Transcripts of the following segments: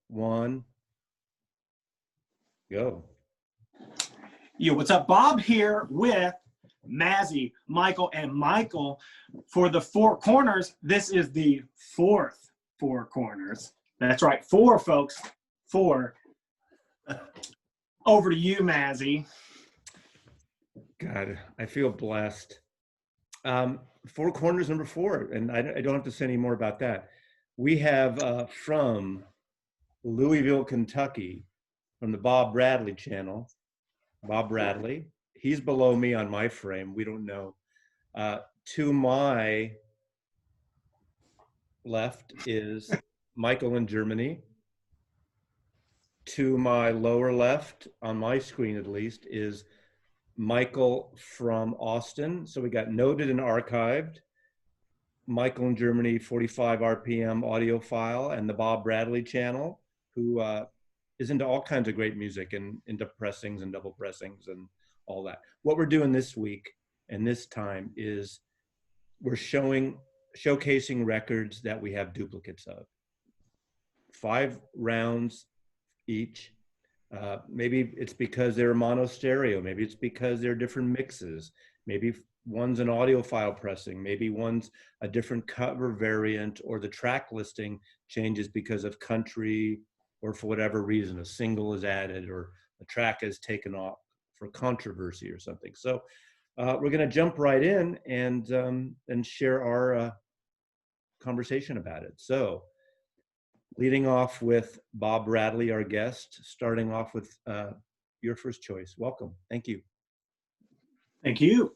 one, go. Yo, what's up? Bob here with Mazzy, Michael, and Michael for the Four Corners. This is the fourth Four Corners. That's right, four, folks. Four. Over to you, Mazzy. God, I feel blessed. Four Corners number 4, and I don't have to say any more about that. We have from Louisville, Kentucky, from the Bob Bradley channel, Bob Bradley. He's below me on my frame. We don't know. To my left is Michael in Germany. To my lower left, on my screen at least, is Michael from Austin. So we got noted and archived. Michael in Germany, 45 RPM audiophile, and the Bob Bradley channel, who is into all kinds of great music and into pressings and double pressings and all that. What we're doing this week and this time is we're showcasing records that we have duplicates of. 5 rounds each. Maybe it's because they're mono stereo. Maybe it's because they're different mixes. Maybe one's an audiophile pressing. Maybe one's a different cover variant, or the track listing changes because of country or for whatever reason. A single is added or a track is taken off for controversy or something. So we're going to jump right in and share our conversation about it. So leading off with Bob Bradley, our guest, starting off with your first choice. Welcome. Thank you. Thank you.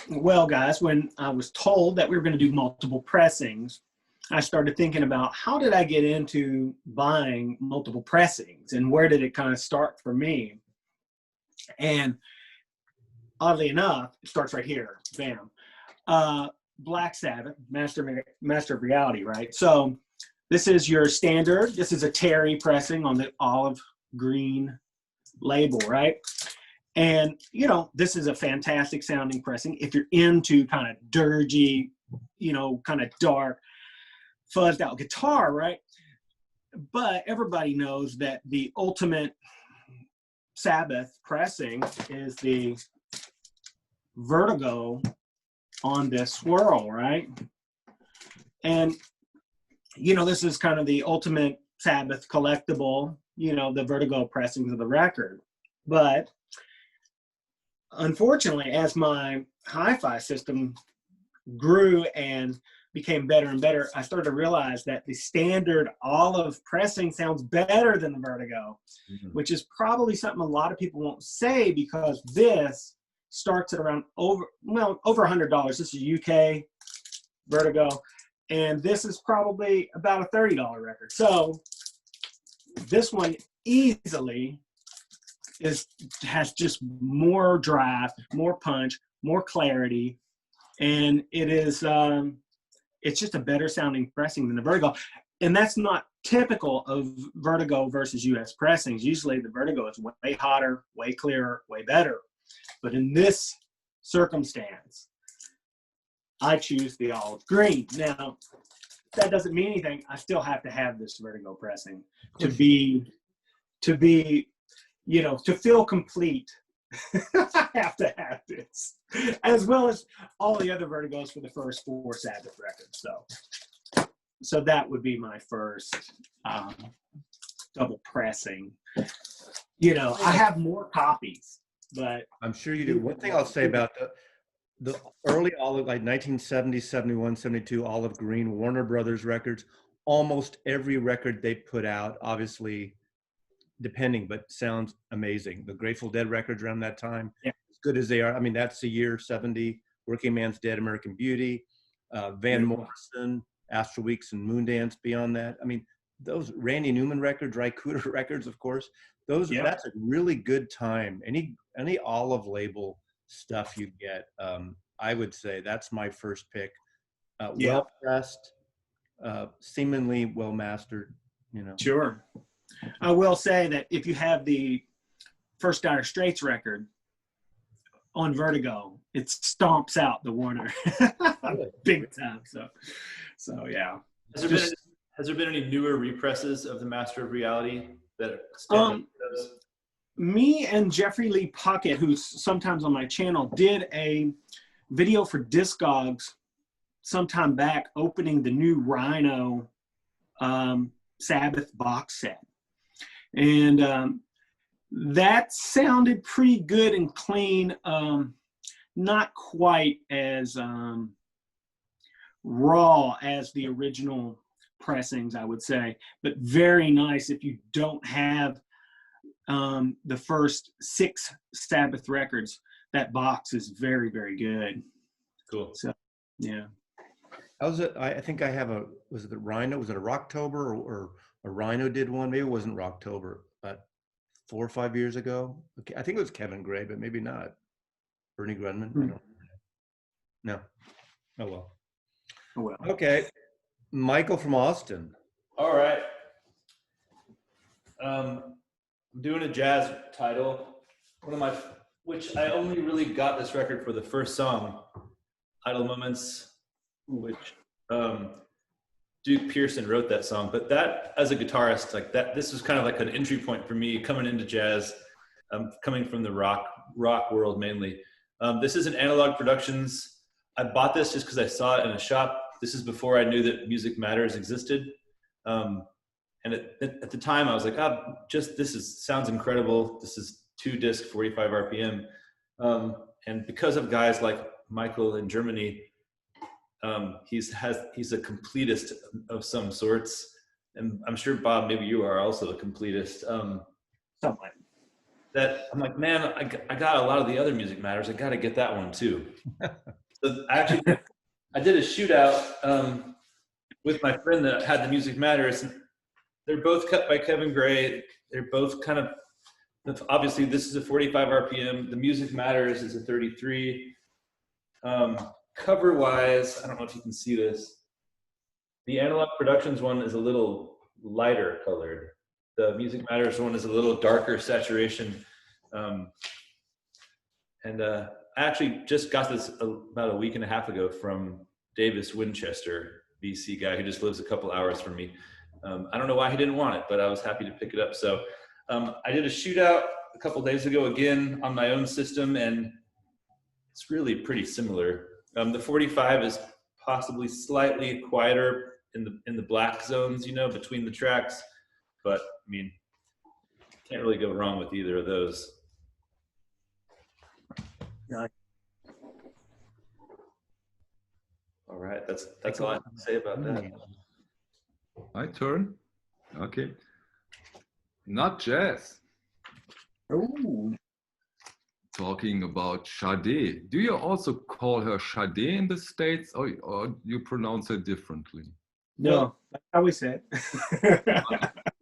Well, guys, when I was told that we were going to do multiple pressings, I started thinking about how did I get into buying multiple pressings and where did it kind of start for me? And oddly enough, it starts right here. Bam. Black Sabbath, Master of Reality, right? So this is your standard. This is a Terry pressing on the olive green label, right? And, you know, this is a fantastic sounding pressing if you're into kind of dirgy, you know, kind of dark, fuzzed out guitar, right? But everybody knows that the ultimate Sabbath pressing is the Vertigo on this swirl, right? And you know, this is kind of the ultimate Sabbath collectible, you know, the Vertigo pressings of the record. But unfortunately, as my hi-fi system grew and became better and better, I started to realize that the standard olive pressing sounds better than the Vertigo, which is probably something a lot of people won't say because this starts at around over $100. This is UK Vertigo. And this is probably about a $30 record. So this one easily has just more drive, more punch, more clarity, and it is it's just a better sounding pressing than the Vertigo. And that's not typical of Vertigo versus US pressings. Usually the Vertigo is way hotter, way clearer, way better. But in this circumstance, I choose the olive green. Now, that doesn't mean anything. I still have to have this Vertigo pressing to be, you know, to feel complete. I have to have this, as well as all the other Vertigos for the first 4 Sabbath records. So that would be my first double pressing. You know, I have more copies, but I'm sure you do. One thing I'll say about the early olive, like 1970, 71, 72 olive green Warner Brothers records, almost every record they put out, obviously depending, but sounds amazing. The Grateful Dead records around that time, yeah, as good as they are. I mean, that's the year 70, Working Man's Dead, American Beauty, Van Morrison, Astral Weeks and Moondance beyond that. I mean, those Randy Newman records, Ry Cooder records, of course, those, that's a really good time. Any olive label stuff you get, I would say that's my first pick. Well pressed, seemingly well mastered, you know. Sure. I will say that if you have the first Dire Straits record on Vertigo, it stomps out the Warner big time. So yeah. Has there been any newer represses of the Master of Reality that stand up Um, to those? Me and Jeffrey Lee Puckett, who's sometimes on my channel, did a video for Discogs sometime back opening the new Rhino Sabbath box set. And that sounded pretty good and clean. Not quite as raw as the original pressings, I would say, but very nice if you don't have the first 6 Sabbath records. That box is very, very good. Cool. So, yeah. How's it? I think I have was it the Rhino? Was it a Rocktober or a Rhino did one? Maybe it wasn't Rocktober, but 4 or 5 years ago. Okay, I think it was Kevin Gray, but maybe not. Bernie Grunman. I don't know. Oh well. Oh, well. Okay. Michael from Austin. All right. I'm doing a jazz title. Which I only really got this record for the first song, Idle Moments, which Duke Pearson wrote that song. But that, as a guitarist, like that, this was kind of like an entry point for me coming into jazz, coming from the rock world mainly. This is an Analog Productions. I bought this just because I saw it in a shop. This is before I knew that Music Matters existed. And at the time I was like, sounds incredible. This is 2-disc, 45 RPM. And because of guys like Michael in Germany, he's a completist of some sorts. And I'm sure, Bob, maybe you are also a completist. Somewhat. That I'm like, man, I got a lot of the other Music Matters. I got to get that one too. So I did a shootout with my friend that had the Music Matters. They're both cut by Kevin Gray. They're both kind of, obviously this is a 45 RPM. The Music Matters is a 33. Cover wise, I don't know if you can see this. The Analog Productions one is a little lighter colored. The Music Matters one is a little darker saturation. And I actually just got this about a week and a half ago from Davis Winchester, BC guy who just lives a couple hours from me. I don't know why he didn't want it, but I was happy to pick it up. So I did a shootout a couple days ago again on my own system, and it's really pretty similar. The 45 is possibly slightly quieter in the black zones, between the tracks, but I mean, can't really go wrong with either of those. Nice. All right, that's all I have to say about that. My turn. Okay. Not jazz. Ooh. Talking about Sade. Do you also call her Sade in the States, or you pronounce it differently? No, that's how we say it.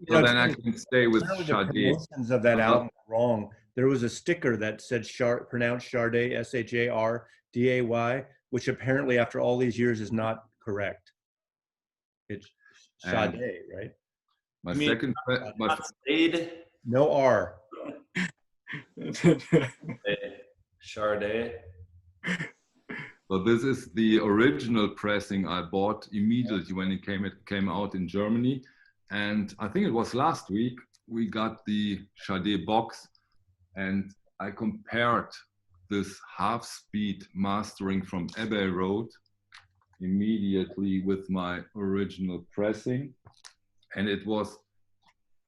So then I can stay with The Sade. promotions of that album are wrong. There was a sticker that said pronounced Sade, Sharday, which apparently after all these years is not correct. It's Sade, right? My second, No R. Sharday. So this is the original pressing I bought immediately when it came out in Germany, and I think it was last week we got the Sade box, and I compared this half-speed mastering from Abbey Road immediately with my original pressing, and it was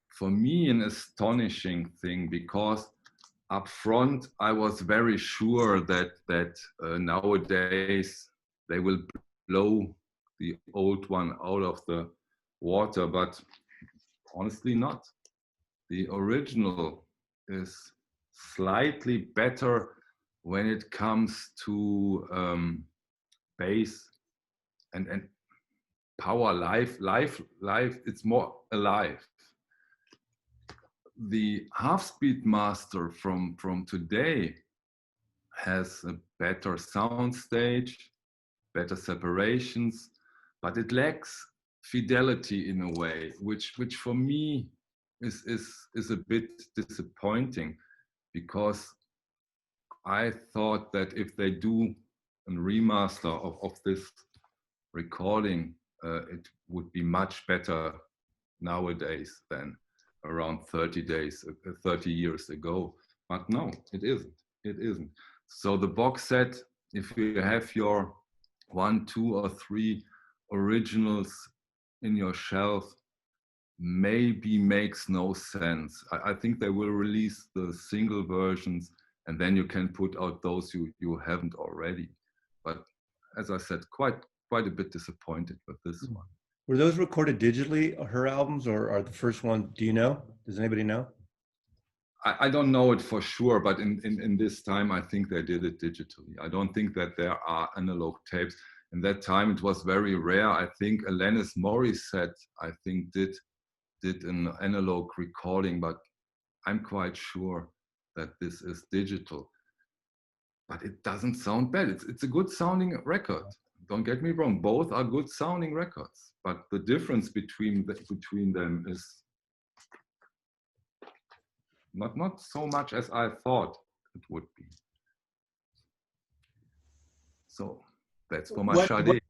for me an astonishing thing, because up front I was very sure that nowadays they will blow the old one out of the water, but honestly not. The original is slightly better when it comes to bass and power. Live, it's more alive. The half-speed master from today has a better sound stage, better separations, but it lacks fidelity in a way, which for me is a bit disappointing, because I thought that if they do a remaster of this recording, it would be much better nowadays than around 30 years ago. But no, it isn't. It isn't. So the box set, if you have your 1, 2, or 3 originals in your shelf, maybe makes no sense. I think they will release the single versions, and then you can put out those you haven't already. But as I said, quite a bit disappointed with this one. Were those recorded digitally, her albums, or are the first one, do you know? Does anybody know? I don't know it for sure, but in this time, I think they did it digitally. I don't think that there are analog tapes. In that time, it was very rare. I think Alanis Morissette, I think, did an analog recording, but I'm quite sure that this is digital. But it doesn't sound bad. It's a good sounding record. Don't get me wrong, both are good sounding records, but the difference between them is not so much as I thought it would be. So that's for my Sade.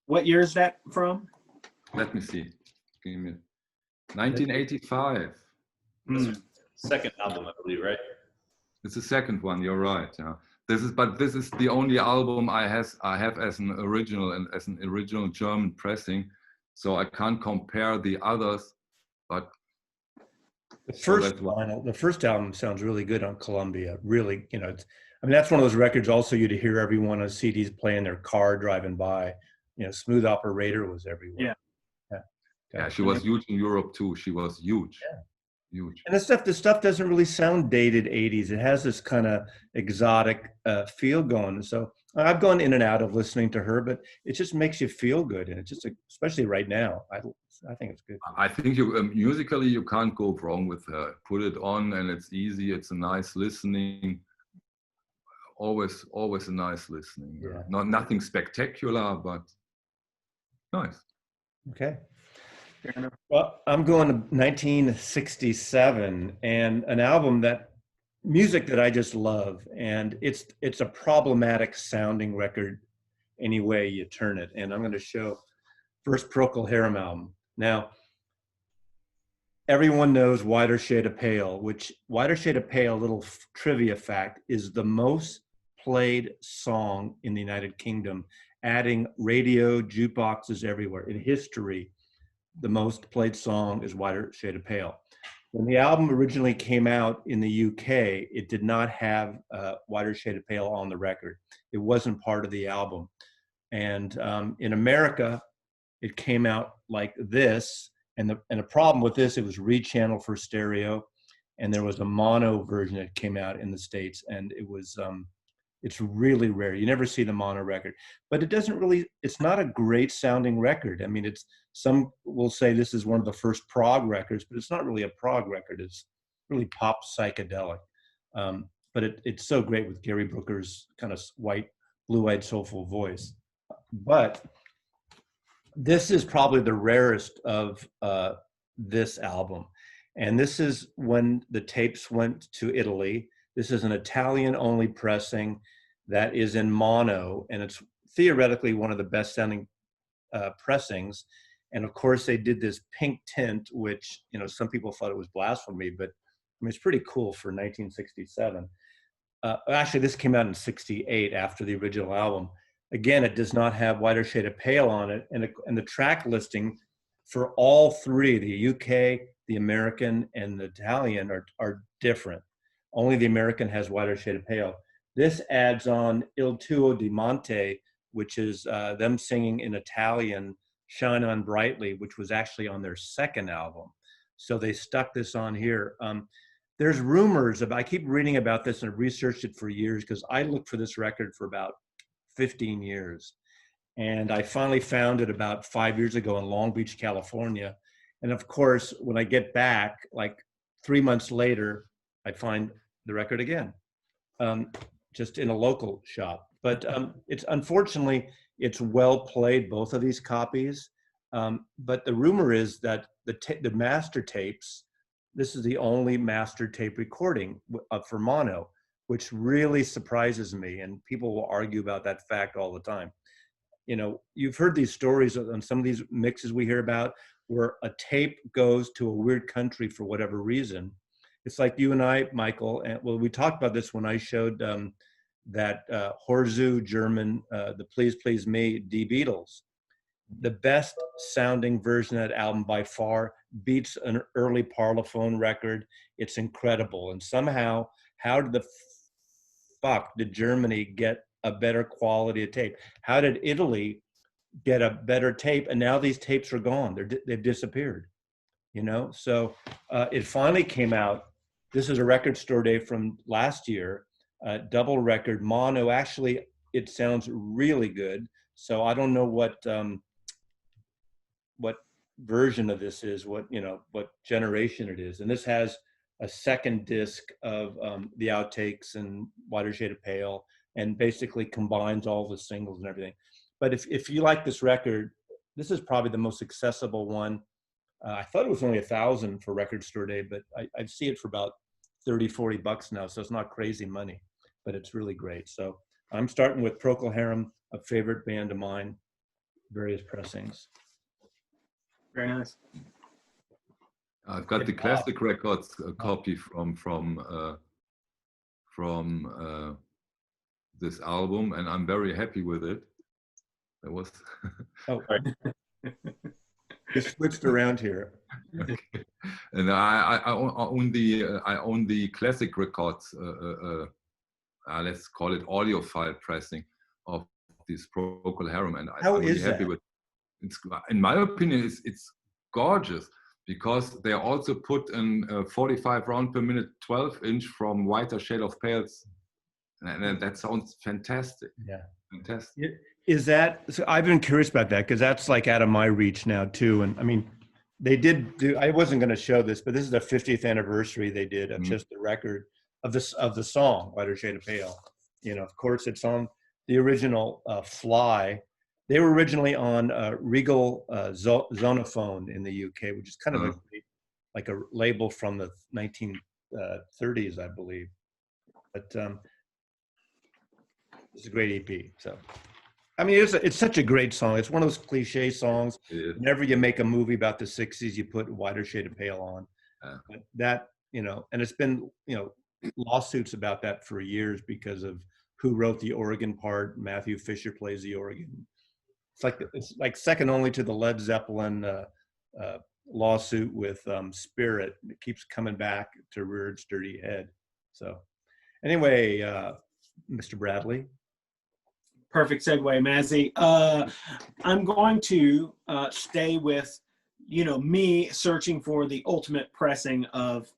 What year is that from? Let me see. Give me 1985. Second album, I believe, right? It's the second one. You're right. Yeah. This is the only album I have as an original and as an original German pressing, so I can't compare the others. But the first album sounds really good on Columbia. Really, I mean, that's one of those records also you'd hear everyone on CDs play in their car driving by. Smooth Operator was everywhere. Yeah, she was huge in Europe too. She was huge. Yeah. Huge. And the stuff doesn't really sound dated 80s. It has this kind of exotic feel going. So I've gone in and out of listening to her, but it just makes you feel good. And it's just, especially right now, I think it's good. I think musically you can't go wrong with her. Put it on and it's easy. It's a nice listening. Always a nice listening. Yeah. Nothing spectacular, but nice. Okay. Well, I'm going to 1967 and an album music that I just love. And it's a problematic sounding record any way you turn it. And I'm going to show first Procol Harem album. Now, everyone knows Whiter Shade of Pale, which Whiter Shade of Pale, little trivia fact, is the most played song in the United Kingdom, adding radio jukeboxes everywhere in history. The most played song is Whiter Shade of Pale. When the album originally came out in the UK, it did not have Whiter Shade of Pale on the record. It wasn't part of the album. And in America, it came out like this. And the problem with this, it was rechanneled for stereo. And there was a mono version that came out in the States. And it was, it's really rare. You never see the mono record. But it's not a great sounding record. I mean, some will say this is one of the first prog records, but it's not really a prog record. It's really pop psychedelic. But it's so great with Gary Brooker's kind of white, blue-eyed, soulful voice. But this is probably the rarest of this album. And this is when the tapes went to Italy. This is an Italian-only pressing that is in mono, and it's theoretically one of the best-sounding pressings. And of course, they did this pink tint, which some people thought it was blasphemy, but I mean, it's pretty cool for 1967. Actually, this came out in '68 after the original album. Again, it does not have Whiter Shade of Pale on it, and the track listing for all three, the UK, the American, and the Italian, are different. Only the American has Whiter Shade of Pale. This adds on Il Tuo di Monte, which is them singing in Italian, Shine On Brightly, which was actually on their second album. So they stuck this on here. There's rumors I keep reading about this and I've researched it for years because I looked for this record for about 15 years. And I finally found it about 5 years ago in Long Beach, California. And of course, when I get back, like 3 months later, I find the record again, just in a local shop. But unfortunately, it's well played, both of these copies. But the rumor is that the master tapes, this is the only master tape recording for mono, which really surprises me. And people will argue about that fact all the time. you know, you've heard these stories on some of these mixes we hear about where a tape goes to a weird country for whatever reason. It's like you and I, Michael, and well, we talked about this when I showed that Horzu German, the Please Please Me, Die Beatles. The best sounding version of that album by far beats an early Parlophone record. It's incredible. And somehow, how did the fuck did Germany get a better quality of tape? How did Italy get a better tape? And now these tapes are gone. They've disappeared, you know? So it finally came out. This is a Record Store Day from last year, double record, mono. Actually, it sounds really good. So I don't know what version of this is, what generation it is. And this has a second disc of the outtakes and Whiter Shade of Pale, and basically combines all the singles and everything. But if you like this record, this is probably the most accessible one. I thought it was only $1,000 for Record Store Day, but I see it for about $30-40 now, so it's not crazy money, but it's really great. So I'm starting with Procol Harum, a favorite band of mine, various pressings. Very nice. I've got the classic records copy from this album, and I'm very happy with it. It was. Oh, you switched around here. Okay. And I own the classic records. Let's call it audiophile pressing of this Procol Harum, and I'm really happy with. It's, in my opinion, it's gorgeous because they also put in 45 round per minute 12-inch from Whiter Shade of Pales, and that sounds fantastic. Yeah, fantastic. Is that? So I've been curious about that because that's like out of my reach now too. And I mean, they did do. I wasn't going to show this, but this is the 50th anniversary they did of just the record of the song Whiter Shade of Pale. You know, of course, it's on the original Fly. They were originally on Regal Zonophone in the UK, which is kind of like a label from the 1930s, I believe. But it's a great EP. So, I mean, it's such a great song. It's one of those cliche songs. Yeah. Whenever you make a movie about the 60s, you put Whiter Shade of Pale on. But that, you know, and it's been, you know, lawsuits about that for years because of who wrote the organ part. Matthew Fisher plays the organ. It's like second only to the Led Zeppelin lawsuit with Spirit. It keeps coming back to rear its dirty head. So anyway, Mr. Bradley. Perfect segue, Mazzy. I'm going to stay with, you know, me searching for the ultimate pressing of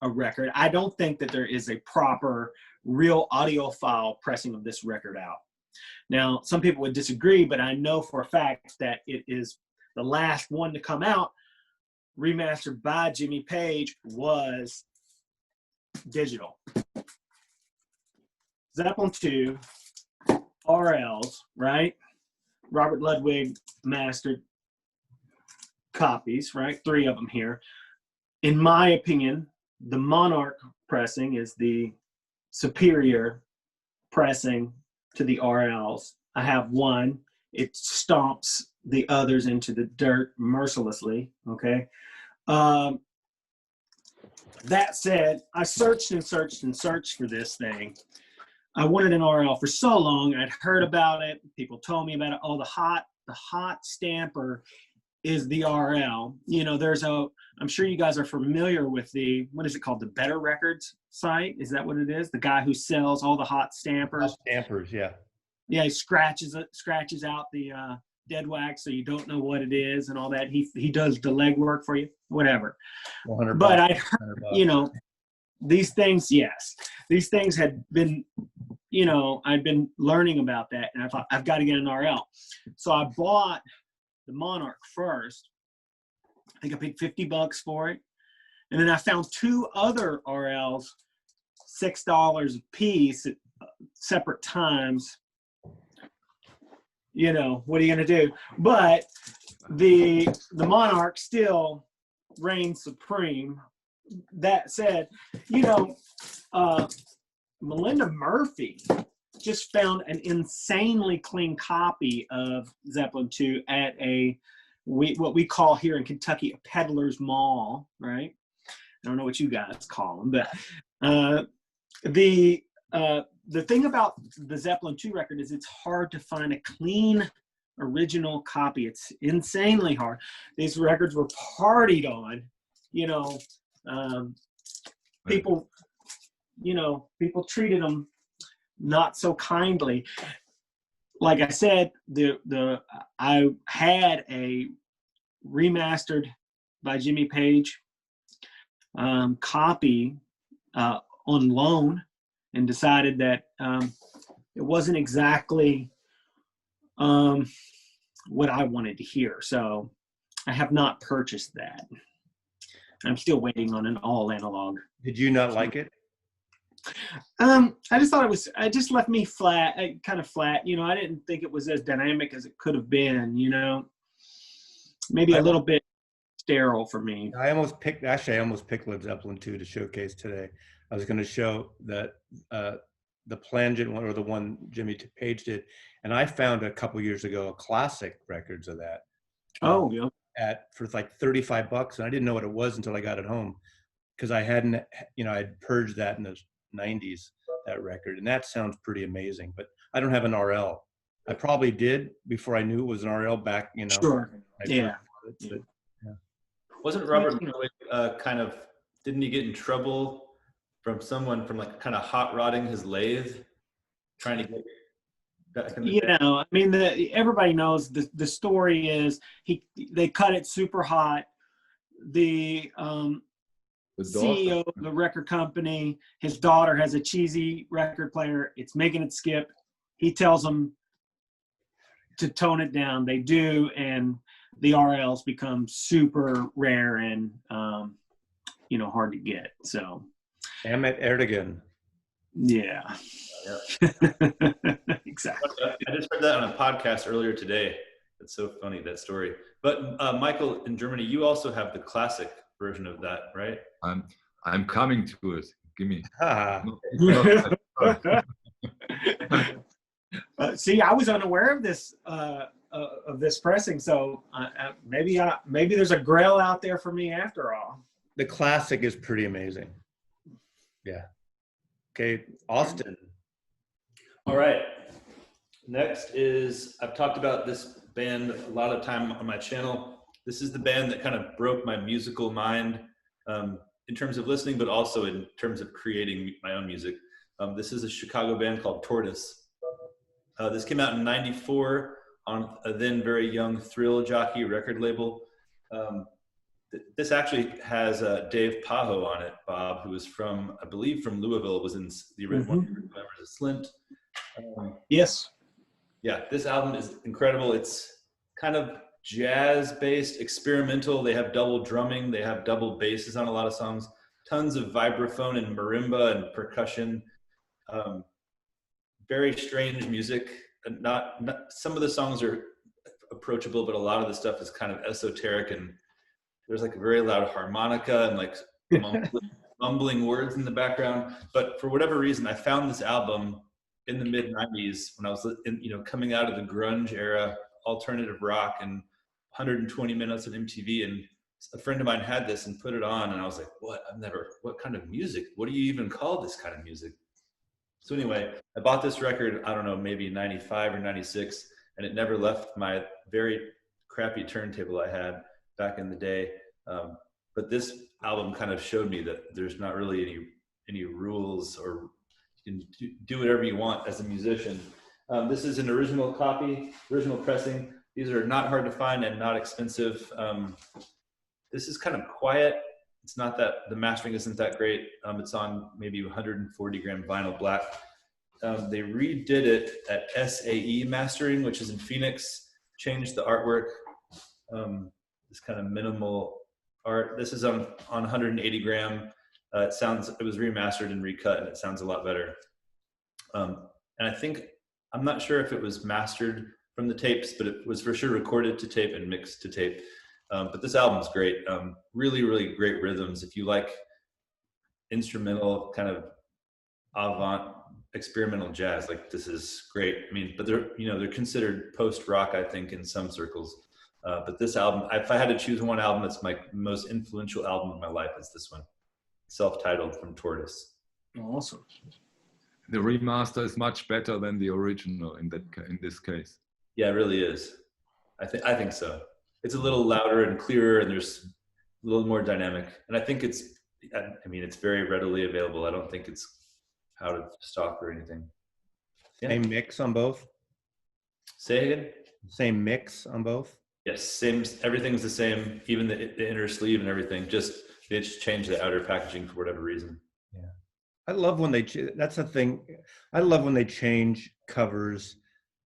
a record. I don't think that there is a proper, real audiophile pressing of this record out. Now, some people would disagree, but I know for a fact that it is the last one to come out, remastered by Jimmy Page, was digital. Zeppelin 2, RLs, right? Robert Ludwig mastered copies, right? 3 of them here. In my opinion, the Monarch pressing is the superior pressing to the RLs. I have one. It stomps the others into the dirt mercilessly, okay? That said, I searched and searched and searched for this thing. I wanted an RL for so long. I'd heard about it. People told me about it. Oh, the hot stamper is the RL. You know, I'm sure you guys are familiar with what is it called? The Better Records site? Is that what it is? The guy who sells all the hot stampers. Hot stampers, yeah. Yeah, he scratches out the dead wax so you don't know what it is and all that. He does the legwork for you, whatever. $100. But I heard, you know, these things, yes. These things had been, you know, I'd been learning about that, and I thought, I've got to get an RL. So I bought the Monarch first. I think I paid $50 for it. And then I found 2 other RLs, $6 a piece at separate times. You know, what are you going to do? But the Monarch still reigns supreme. That said, you know, Melinda Murphy just found an insanely clean copy of Zeppelin 2 at what we call here in Kentucky a peddler's mall, right? I don't know what you guys call them, but the thing about the Zeppelin 2 record is it's hard to find a clean original copy. It's insanely hard. These records were partied on, you know. People treated them not so kindly. Like I said, I had a remastered by Jimmy Page copy on loan, and decided that it wasn't exactly what I wanted to hear. So I have not purchased that. I'm still waiting on an all analog. Did you not like it? I just thought it just left me flat, kind of flat. You know, I didn't think it was as dynamic as it could have been, you know. Maybe a little bit sterile for me. I almost picked Led Zeppelin 2 to showcase today. I was going to show that the plangent one, or the one Jimmy Page did, and I found a couple years ago classic records of that. Oh, yeah. For like $35, and I didn't know what it was until I got it home, because I hadn't, I'd purged that in the 90s, that record, and that sounds pretty amazing. But I don't have an RL. I probably did before I knew it was an RL back, Sure. Yeah. But, yeah. Wasn't Robert didn't he get in trouble from someone from like kind of hot rodding his lathe, trying to get back in the everybody knows the story is they cut it super hot. The CEO of the record company, his daughter has a cheesy record player. It's making it skip. He tells them to tone it down. They do, and the RLs become super rare and hard to get. So Ahmet Erdogan. Yeah. Exactly. I just heard that on a podcast earlier today. It's so funny, that story. But Michael, in Germany, you also have the classic version of that, right? I'm coming to it. Give me. See, I was unaware of this pressing, so maybe there's a grail out there for me after all. The classic is pretty amazing. Yeah. Okay, Austin. All right. Next is, I've talked about this band a lot of time on my channel. This is the band that kind of broke my musical mind in terms of listening, but also in terms of creating my own music. This is a Chicago band called Tortoise. This came out in '94 on a then very young Thrill Jockey record label. This actually has Dave Pajo on it, Bob, who was from, I believe, from Louisville, was in the original one, members of Slint. Yes. Yeah, this album is incredible. It's kind of jazz-based, experimental. They have double drumming. They have double basses on a lot of songs. Tons of vibraphone and marimba and percussion. Very strange music. Not some of the songs are approachable, but a lot of the stuff is kind of esoteric, and there's like a very loud harmonica and like mumbling words in the background. But for whatever reason, I found this album in the mid '90s when I was coming out of the grunge era, alternative rock, and 120 minutes of MTV, and a friend of mine had this and put it on, and I was like, what kind of music? What do you even call this kind of music? So anyway, I bought this record, I don't know, maybe 95 or 96, and it never left my very crappy turntable I had back in the day. But this album kind of showed me that there's not really any rules, or you can do whatever you want as a musician. This is an original copy, original pressing. These are not hard to find and not expensive. This is kind of quiet. It's not that, the mastering isn't that great. It's on maybe 140 gram vinyl black. They redid it at SAE Mastering, which is in Phoenix, changed the artwork. This kind of minimal art. This is on 180 gram. It was remastered and recut, and it sounds a lot better. And I think, I'm not sure if it was mastered from the tapes, but it was for sure recorded to tape and mixed to tape. But this album's great. Really, really great rhythms. If you like instrumental kind of avant experimental jazz. Like, this is great. I mean, but they're considered post rock, I think, in some circles. But this album, if I had to choose one album that's my most influential album of my life, it's this one, self-titled, from Tortoise. Awesome. The remaster is much better than the original in this case. Yeah, it really is. I think so. It's a little louder and clearer, and there's a little more dynamic. And I think it's very readily available. I don't think it's out of stock or anything. Yeah. Same mix on both? Say again? Same mix on both? Yes, same. Everything's the same, even the inner sleeve and everything. They just changed the outer packaging for whatever reason. Yeah, I love when that's the thing. I love when they change covers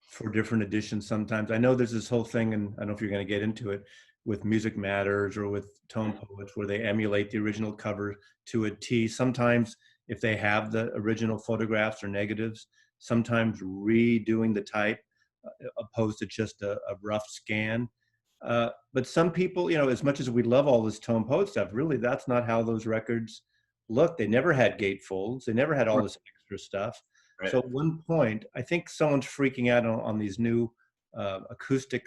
for different editions. Sometimes I know there's this whole thing, and I don't know if you're going to get into it with Music Matters or with Tone Poets, where they emulate the original cover to a T. Sometimes, if they have the original photographs or negatives, sometimes redoing the type opposed to just a rough scan. But some people, as much as we love all this Tone Poet stuff, really that's not how those records look. They never had gatefolds. They never had all this extra stuff. Right. So at one point, I think someone's freaking out on these new acoustic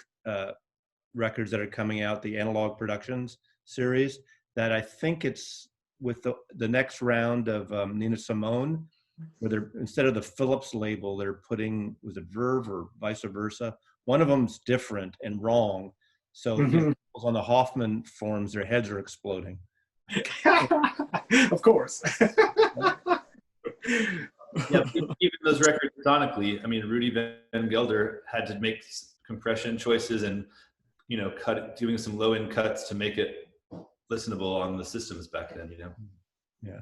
records that are coming out, the Analog Productions series, that I think it's with the next round of Nina Simone, where they're, instead of the Philips label, they're putting, was it Verve or vice versa? One of them's different and wrong. So on the Hoffman forums, their heads are exploding. Of course. Yeah, even those records sonically, I mean, Rudy Van Gelder had to make compression choices and, doing some low end cuts to make it listenable on the systems back then, Yeah.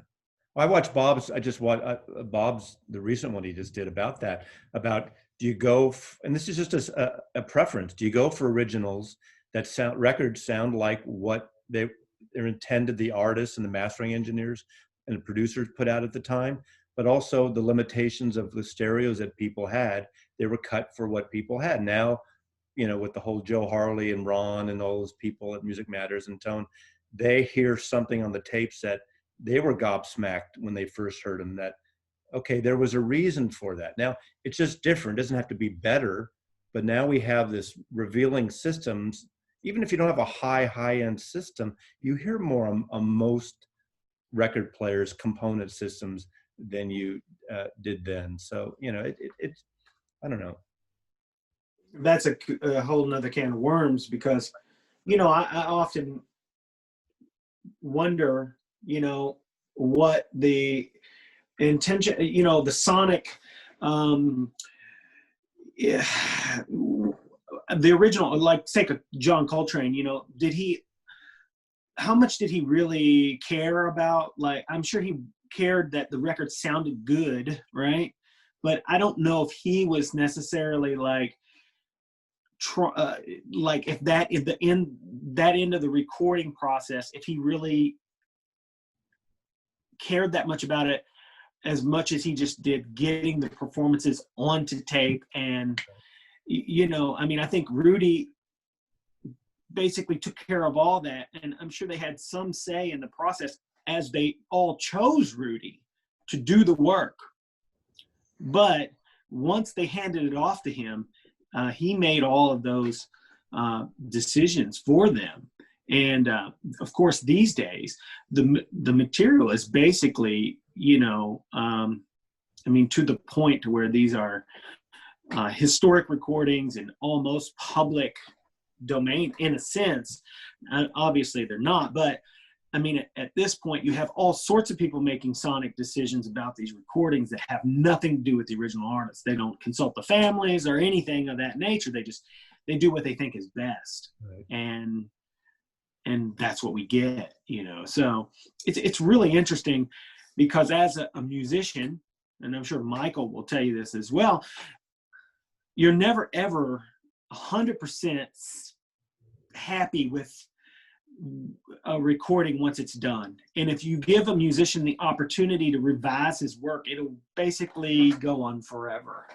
Well, I watched Bob's, Bob's, the recent one he just did about that, about do you go, and this is just a preference, do you go for originals that records sound like what they're intended, the artists and the mastering engineers and the producers put out at the time, but also the limitations of the stereos that people had, they were cut for what people had. Now, with the whole Joe Harley and Ron and all those people at Music Matters and Tone, they hear something on the tapes that they were gobsmacked when they first heard them, that, okay, there was a reason for that. Now, it's just different. It doesn't have to be better, but now we have this revealing systems. Even if you don't have a high-end system, you hear more on most record players' component systems than you did then. So, it's, I don't know. That's a whole nother can of worms, because, I often wonder, what the intention, the sonic, the original, like take a John Coltrane, how much did he really care about, like, I'm sure he cared that the record sounded good, right? But I don't know if he was necessarily like if that is the end, that end of the recording process, if he really cared that much about it, as much as he just did getting the performances onto tape. And I think Rudy basically took care of all that, and I'm sure they had some say in the process, as they all chose Rudy to do the work. But once they handed it off to him, he made all of those decisions for them. And of course, these days, the material is basically, to the point to where these are historic recordings and almost public domain in a sense. Obviously, they're not, but at this point, you have all sorts of people making sonic decisions about these recordings that have nothing to do with the original artists. They don't consult the families or anything of that nature. They do what they think is best. Right. And that's what we get, So it's really interesting, because as a musician, and I'm sure Michael will tell you this as well, you're never ever 100% happy with a recording once it's done. And if you give a musician the opportunity to revise his work, it'll basically go on forever.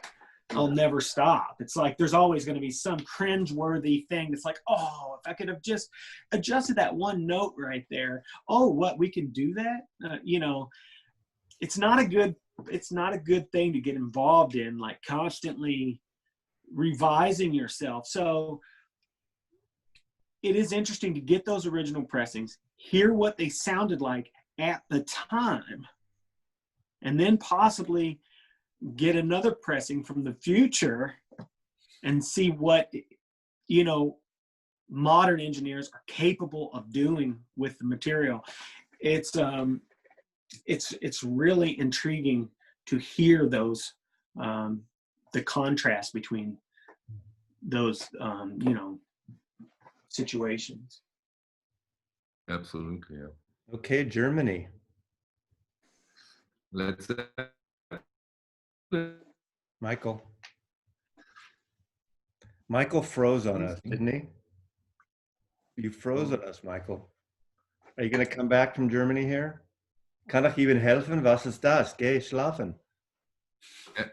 It'll never stop. It's like there's always going to be some cringe-worthy thing that's like, oh, if I could have just adjusted that one note right there. Oh, what, we can do that? It's not a good it's not a good thing to get involved in, like constantly revising yourself. So it is interesting to get those original pressings, hear what they sounded like at the time, and then possibly get another pressing from the future and see what, you know, modern engineers are capable of doing with the material. It's really intriguing to hear those, the contrast between those, you know, situations. Absolutely. Yeah. Okay, Germany. Let's Michael. Michael froze on us, didn't he? You froze on us, Michael. Are you going to come back from Germany here? Kann ich Ihnen helfen? Was ist das? Geh schlafen.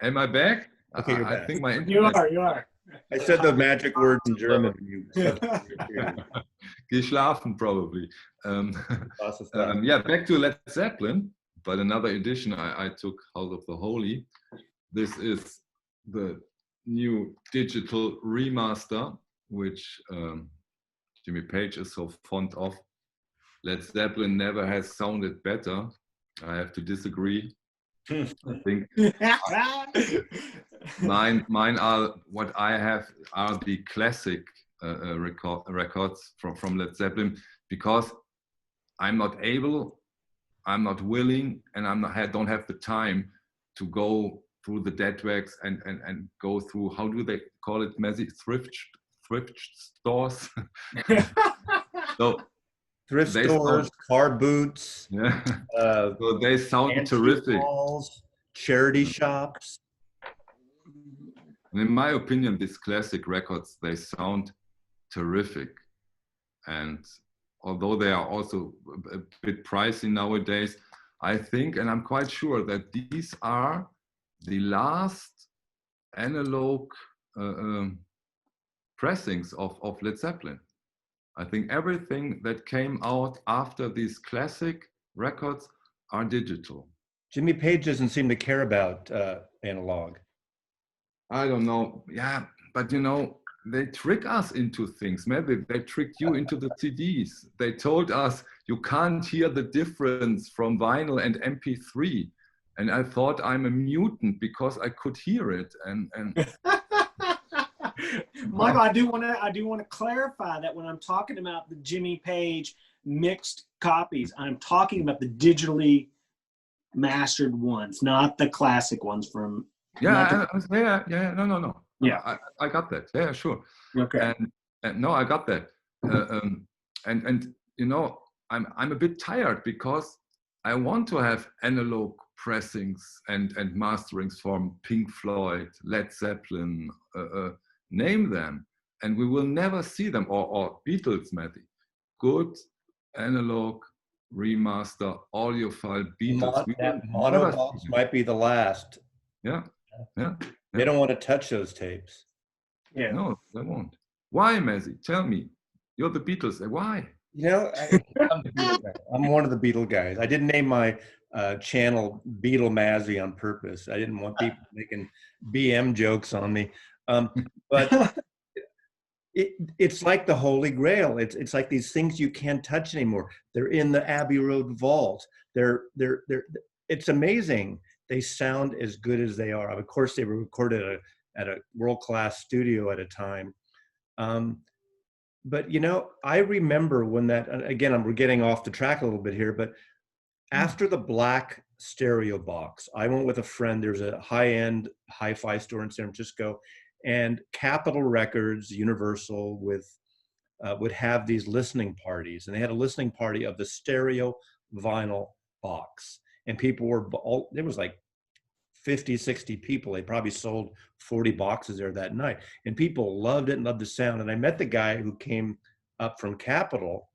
Am I back? Okay, you're I back. think my You internet. are. I said the magic words in German. And you Geschlafen, probably. Was ist das? Yeah, back to Led Zeppelin, but another edition I took out of the Holy. This is the new digital remaster, which Jimmy Page is so fond of. Led Zeppelin never has sounded better. I have to disagree. I think mine are what I have are the classic records from Led Zeppelin, because I'm not able, I'm not willing, and don't have the time to go through the dead wax and go through, how do they call it, Messi? Thrift stores. So Thrift they stores, car boots, yeah. So they sound antique terrific. malls, charity shops. In my opinion, these classic records, they sound terrific. And although they are also a bit pricey nowadays, I think, and I'm quite sure, that these are the last analog pressings of Led Zeppelin. I think everything that came out after these classic records are digital. Jimmy Page doesn't seem to care about analog. I don't know. Yeah, but you know, they trick us into things. Maybe they tricked you into the CDs. They told us you can't hear the difference from vinyl and MP3. And I thought I'm a mutant because I could hear it. And Michael, I do want to clarify that when I'm talking about the Jimmy Page mixed copies, I'm talking about the digitally mastered ones, not the classic ones from. yeah, no. Yeah, I got that. Yeah, sure. okay. And no, I got that. And you know, I'm a bit tired because I want to have analog pressings and masterings from Pink Floyd, Led Zeppelin, name them, and we will never see them, or Beatles, Matty. Good analog remaster audiophile Beatles. That mono box might be the last. Yeah. They don't want to touch those tapes. Yeah. No, they won't. Why, Messi? Tell me. You're the Beatles. Why? You know, I'm one of the Beatle guys. I didn't name my channel Beatle Mazzy on purpose. I didn't want people making BM jokes on me. But it's like the Holy Grail. It's like these things you can't touch anymore. They're in the Abbey Road vault. It's amazing. They sound as good as they are. Of course, they were recorded at a world-class studio at a time. But, you know, I remember when that, again, we're getting off the track a little bit here, but after the black stereo box, I went with a friend. There's a high-end hi-fi store in San Francisco, and Capitol Records, Universal, would have these listening parties. And they had a listening party of the stereo vinyl box. And people were there was like 50, 60 people. They probably sold 40 boxes there that night. And people loved it and loved the sound. And I met the guy who came up from Capitol,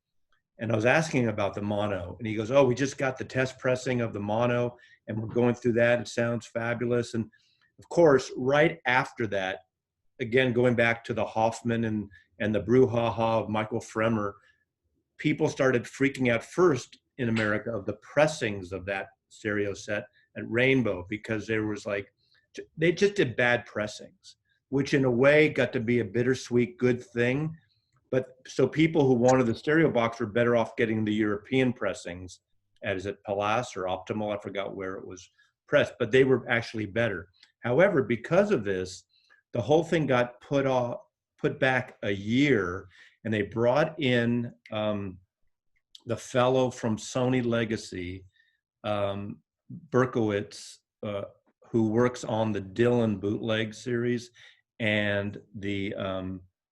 and I was asking him about the mono. And he goes, oh, we just got the test pressing of the mono, and we're going through that. It sounds fabulous. And of course, right after that, again, going back to the Hoffman and the brouhaha of Michael Fremer, people started freaking out first in America of the pressings of that stereo set. Rainbow, because there was like, they just did bad pressings, which in a way got to be a bittersweet good thing. But so people who wanted the stereo box were better off getting the European pressings, as at Palace or Optimal, I forgot where it was pressed, but they were actually better. However, because of this, the whole thing got put back a year, and they brought in the fellow from Sony Legacy, Berkowitz, who works on the Dylan bootleg series and the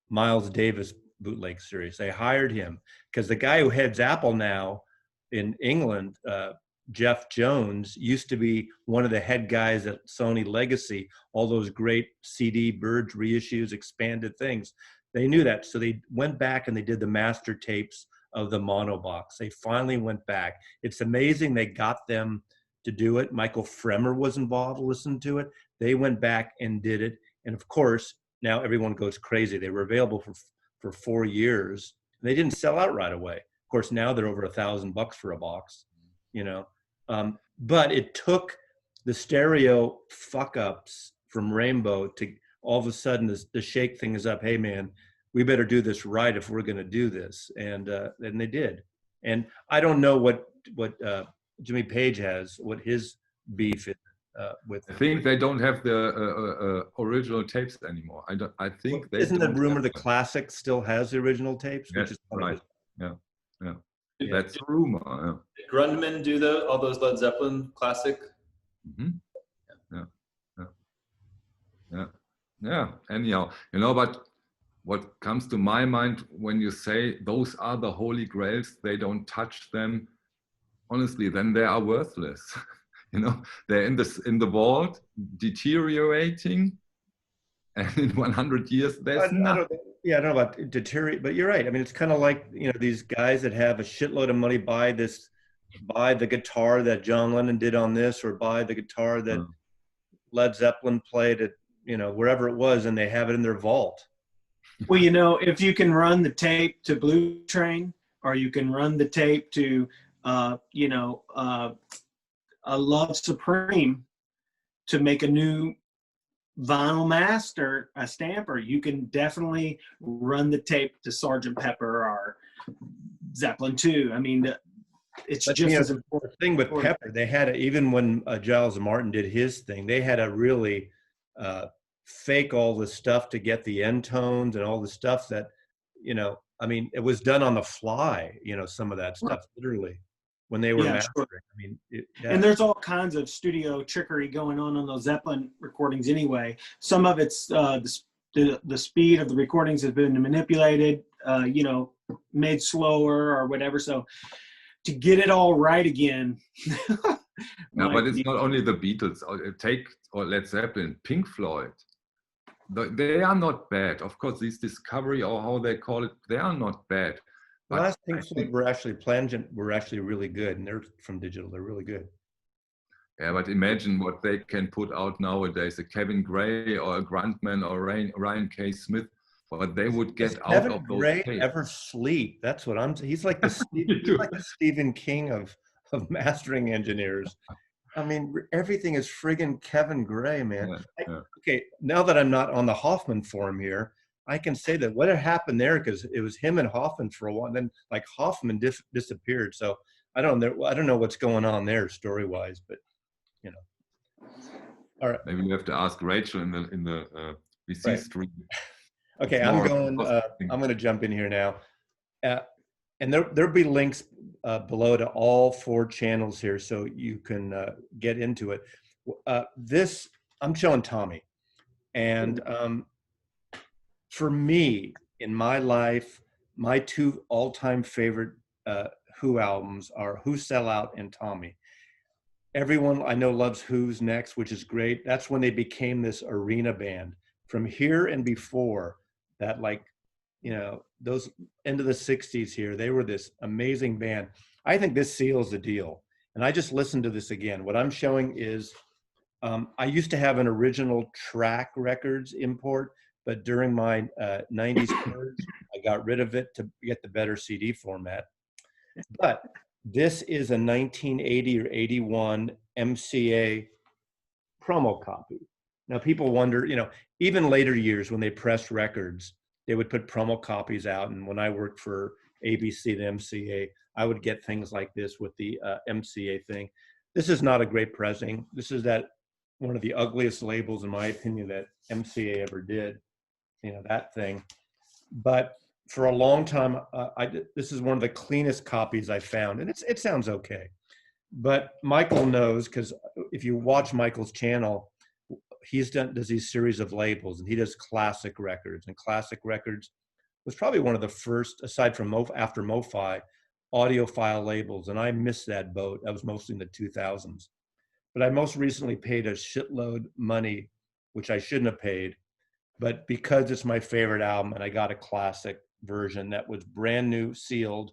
Miles Davis bootleg series. They hired him because the guy who heads Apple now in England, Jeff Jones, used to be one of the head guys at Sony Legacy, all those great CD Birds reissues, expanded things. They knew that. So they went back and they did the master tapes of the mono box. They finally went back. It's amazing they got them to do it. Michael Fremer was involved, listened to it. They went back and did it. And of course, now everyone goes crazy. They were available for 4 years. They didn't sell out right away. Of course, now they're over $1,000 for a box, you know. But it took the stereo fuck ups from Rainbow to all of a sudden to shake things up. Hey man, we better do this right if we're going to do this, and they did. And I don't know what Jimmy Page has, what his beef is with. I think they don't have the original tapes anymore. I think they. Isn't the rumor the Classic still has the original tapes? Yes, which is right. Yeah. That's a rumor. Yeah. Did Grundman do all those Led Zeppelin classic? Mm-hmm. Yeah. Anyhow, but what comes to my mind when you say those are the holy grails, they don't touch them, honestly, then they are worthless. They're in the vault, deteriorating, and in 100 years there's nothing. I don't know about deteriorate, but you're right. I mean, it's kind of like, these guys that have a shitload of money buy the guitar that John Lennon did on this, or buy the guitar that Led Zeppelin played at, wherever it was, and they have it in their vault. Well, if you can run the tape to Blue Train, or you can run the tape to, a Love Supreme to make a new vinyl master, a stamper, you can definitely run the tape to Sgt. Pepper or Zeppelin 2. I mean, it's just as important. The thing with Pepper, they had even when Giles Martin did his thing, they had to really fake all the stuff to get the end tones and all the stuff that, it was done on the fly, some of that stuff, literally, when they were mastering. Sure. I mean, and there's all kinds of studio trickery going on those Zeppelin recordings anyway. Some of it's the speed of the recordings has been manipulated, made slower or whatever. So to get it all right again. But it's not only the Beatles. Take Led Zeppelin, Pink Floyd. They are not bad. Of course, these Discovery, or how they call it, they are not bad. The last Pink Floyd were actually Plangent were actually really good, and they're from digital. They're really good. Yeah, but imagine what they can put out nowadays: a Kevin Gray or a Gruntman or Ryan K. Smith. What they would get out Kevin of those Gray tapes. Ever sleep? That's what I'm. He's like the Stephen King of mastering engineers. I mean, everything is friggin' Kevin Gray, man. Okay, now that I'm not on the Hoffman forum here, I can say that what had happened there, because it was him and Hoffman for a while, and then like Hoffman disappeared. So I don't know what's going on there story-wise, but all right. Maybe you have to ask Rachel in the VC stream. Okay, I'm going to jump in here now, and there'll be links below to all 4 channels here, so you can get into it. This I'm showing Tommy, and for me, in my life, my 2 all-time favorite Who albums are Who Sell Out and Tommy. Everyone I know loves Who's Next, which is great. That's when they became this arena band. From here and before that, those end of the 60s here, they were this amazing band. I think this seals the deal. And I just listened to this again. What I'm showing is, I used to have an original track records import, but during my 90s purge, I got rid of it to get the better CD format. But This is a 1980 or 81 MCA promo copy. Now people wonder, even later years when they pressed records, they would put promo copies out. And when I worked for ABC and MCA, I would get things like this with the MCA thing. This is not a great pressing. This is one of the ugliest labels, in my opinion, that MCA ever did, that thing. But for a long time, this is one of the cleanest copies I found, and it sounds okay. But Michael knows, because if you watch Michael's channel, does these series of labels, and he does classic records. And classic records was probably one of the first, aside from after MoFi, audiophile labels. And I missed that boat. That was mostly in the 2000s. But I most recently paid a shitload money, which I shouldn't have paid. But because it's my favorite album, and I got a classic version that was brand new, sealed,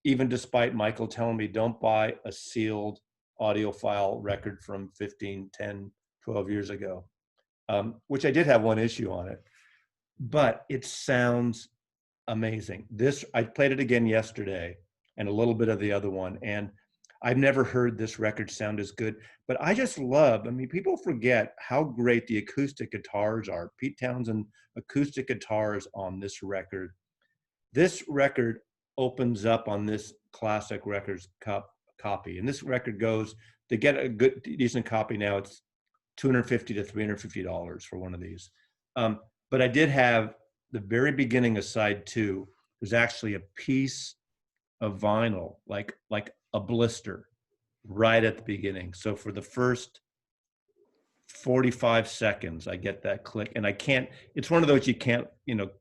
even despite Michael telling me don't buy a sealed audiophile record from 15, 10, 12 years ago, which I did have one issue on it, but it sounds amazing. I played it again yesterday and a little bit of the other one, and I've never heard this record sound as good. But I just love, people forget how great the acoustic guitars are. Pete Townsend acoustic guitars on this record. This record opens up on this classic records copy. And this record goes, to get a good, decent copy now, it's $250 to $350 for one of these. But I did have the very beginning of side 2, there's actually a piece of vinyl, like a blister right at the beginning. So for the first 45 seconds, I get that click, and it's one of those you can't,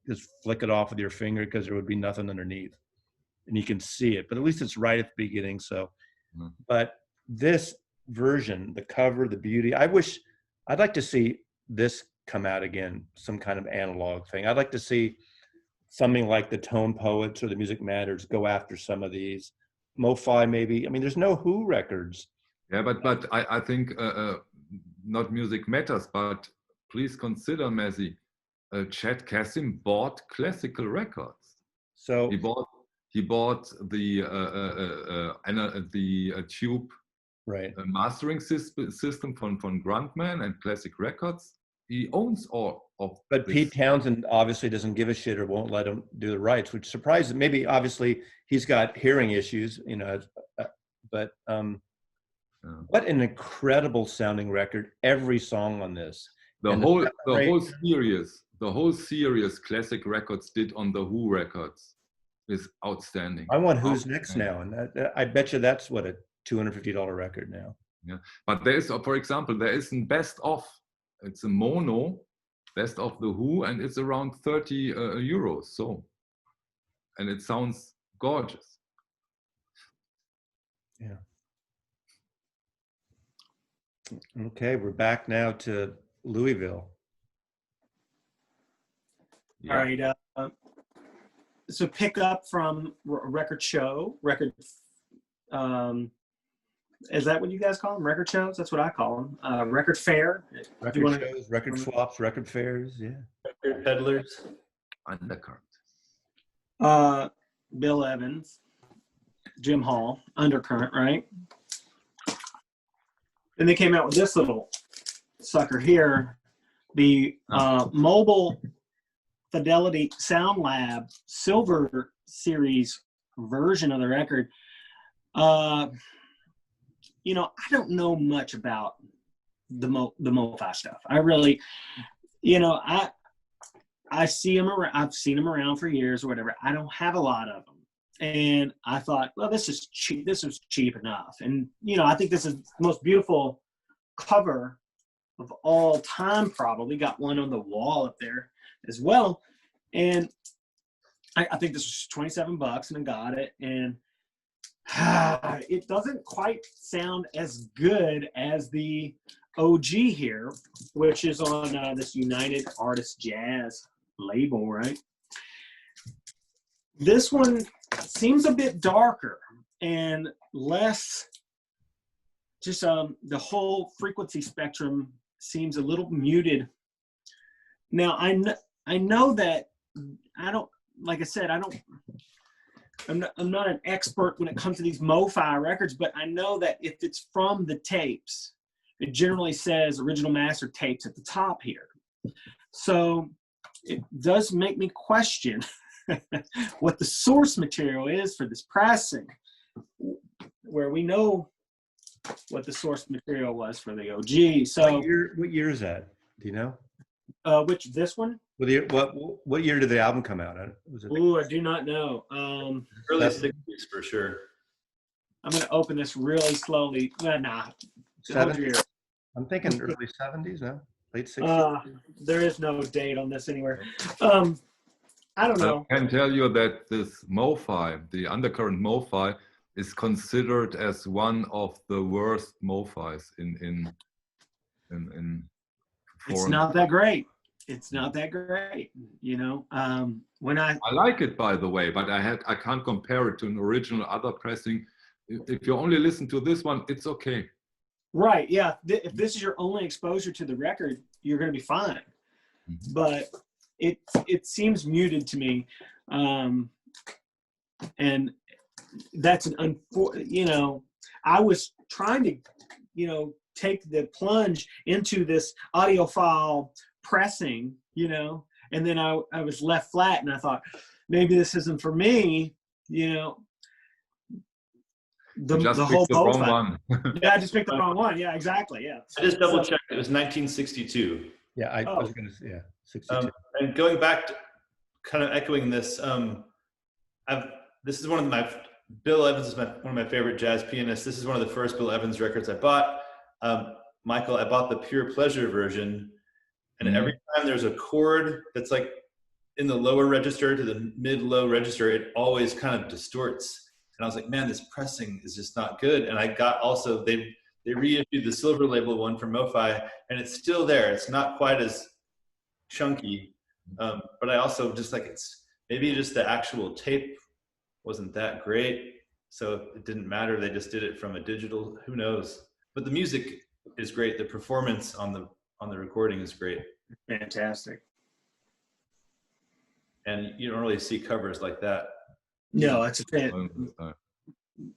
just flick it off with your finger because there would be nothing underneath and you can see it, but at least it's right at the beginning. So, but this version, the cover, the beauty, I'd like to see this come out again, some kind of analog thing. I'd like to see something like the Tone Poets or the Music Matters go after some of these. MoFi maybe. There's no Who records. Yeah, but I think not Music Matters, but please consider, Messi, Chad Kassim bought classical records. So he bought the tube mastering system from Grundman and Classic Records. He owns all of. But Pete Townsend obviously doesn't give a shit or won't let him do the rights, which surprises. Maybe obviously he's got hearing issues, but what an incredible sounding record! Every song on this. The whole series Classic Records did on the Who records is outstanding. I want Who's Next now, and I bet you that's what a $250 record now. Yeah, but there is, for example, there is a best of. It's a mono best of the Who, and it's around 30 euros. So, and it sounds gorgeous. Yeah. Okay, we're back now to Louisville. Yeah. All right. So pick up from record show, is that what you guys call them? Record shows? That's what I call them. Record fair. Record shows, record swaps, record fairs. Yeah. Record peddlers. Undercurrent. Bill Evans, Jim Hall, Undercurrent, right? Then they came out with this little sucker here, the Mobile Fidelity Sound Lab Silver Series version of the record. I don't know much about the MoFi stuff. I really, I see them around. I've seen them around for years or whatever. I don't have a lot of them, and I thought, well, this is cheap. This is cheap enough, and I think this is the most beautiful cover of all time. Probably got one on the wall up there as well, and I think this was $27, and I got it, and it doesn't quite sound as good as the OG here, which is on this United Artists Jazz label, right? This one seems a bit darker and less, just the whole frequency spectrum seems a little muted. Now, I know that I don't, like I said, I'm not an expert when it comes to these MoFi records, but I know that if it's from the tapes, it generally says original master tapes at the top here. So it does make me question what the source material is for this pressing, where we know what the source material was for the OG. So what year is that? Do you know? This one? What year did the album come out? Oh, I do not know. Early 60s for sure. I'm going to open this really slowly. Nah. Hold your ear. I'm thinking early 70s, no? Late 60s? There is no date on this anywhere. I don't know. I can tell you that this MoFi, the undercurrent MoFi, is considered as one of the worst MoFis in It's not that great. It's not that great, you know. When I like it, by the way, but I can't compare it to an original other pressing. If you only listen to this one, it's okay. Right, yeah. If this is your only exposure to the record, you're going to be fine. Mm-hmm. But it seems muted to me, and that's you know, I was trying to, you know, take the plunge into this audiophile pressing, you know, and then I was left flat, and I thought maybe this isn't for me, you know. The whole wrong one. Yeah, I just picked the wrong one. Yeah, exactly. Yeah. I just double checked. It was 1962. Yeah, I was going to say, yeah, 62. And going back to kind of echoing this, this is one of Bill Evans is one of my favorite jazz pianists. This is one of the first Bill Evans records I bought. Michael, I bought the Pure Pleasure version, and every time there's a chord that's like in the lower register to the mid-low register, it always kind of distorts. And I was like, man, this pressing is just not good. And I got also, they reissued the silver label one from MoFi, and it's still there. It's not quite as chunky, but I also just like, it's maybe just the actual tape wasn't that great, so it didn't matter. They just did it from a digital, who knows. But the music is great. The performance on the recording is great. Fantastic. And you don't really see covers like that. No, it's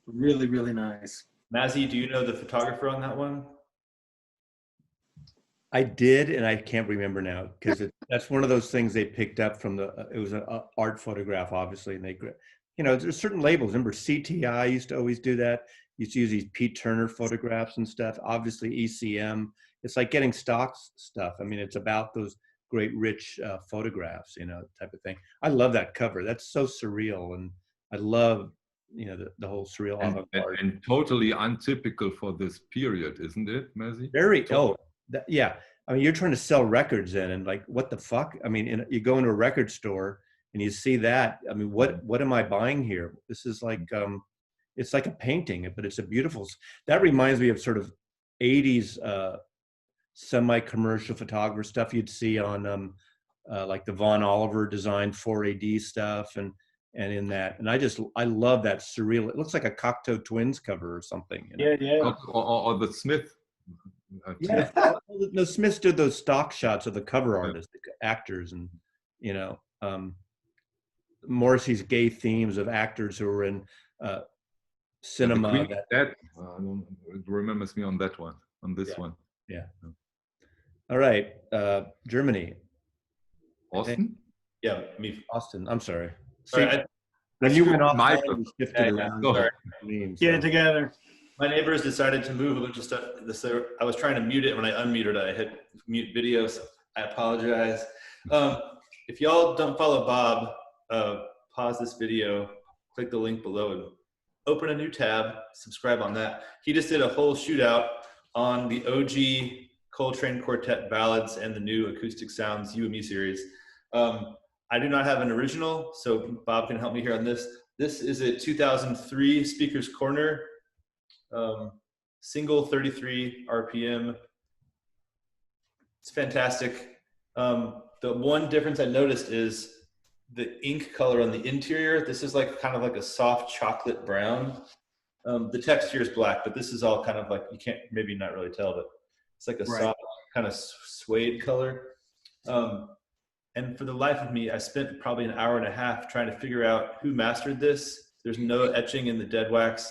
really, really nice. Mazzy, do you know the photographer on that one? I did, and I can't remember now, because that's one of those things they picked up from it was an art photograph, obviously, and they, you know, there's certain labels. Remember, CTI used to always do that. Used to use these Pete Turner photographs and stuff. Obviously, ECM. It's like getting stock stuff. I mean, it's about those great, rich photographs, you know, type of thing. I love that cover. That's so surreal, and I love, you know, the whole surreal avant-garde. And totally untypical for this period, isn't it, Mazzy? Very. Yeah. I mean, you're trying to sell records in, and like, what the fuck? I mean, you go into a record store and you see that. I mean, what am I buying here? This is like, it's like a painting, but it's a beautiful. That reminds me of sort of 80s semi-commercial photographer stuff you'd see on like the Von Oliver designed 4AD stuff, and in that, and I love that surreal. It looks like a Cocteau Twins cover or something. You know? Yeah. Or the Smith. Yeah, no, Smith did those stock shots of the cover artists, actors, and, you know, Morrissey's gay themes of actors who were in cinema. That remembers me on that one, on this one. Yeah. All right, Germany. Austin? Yeah, me. Austin. I'm sorry. Sorry, when you went off, Michael. shifted around. Get it together. My neighbors decided to move a bunch of stuff. So I was trying to mute it. When I unmuted it, I hit mute video, so I apologize. If y'all don't follow Bob, pause this video, click the link below, and open a new tab, subscribe on that. He just did a whole shootout on the OG Coltrane Quartet ballads and the new Acoustic Sounds You and Me series. I do not have an original, so Bob can help me here on this. This is a 2003 Speaker's Corner, single 33 RPM. It's fantastic. The one difference I noticed is the ink color on the interior. This is like kind of like a soft chocolate brown. The texture is black, but this is all kind of like, you can't maybe not really tell, but it's like a soft kind of suede color. And for the life of me, I spent probably an hour and a half trying to figure out who mastered this. There's no etching in the dead wax.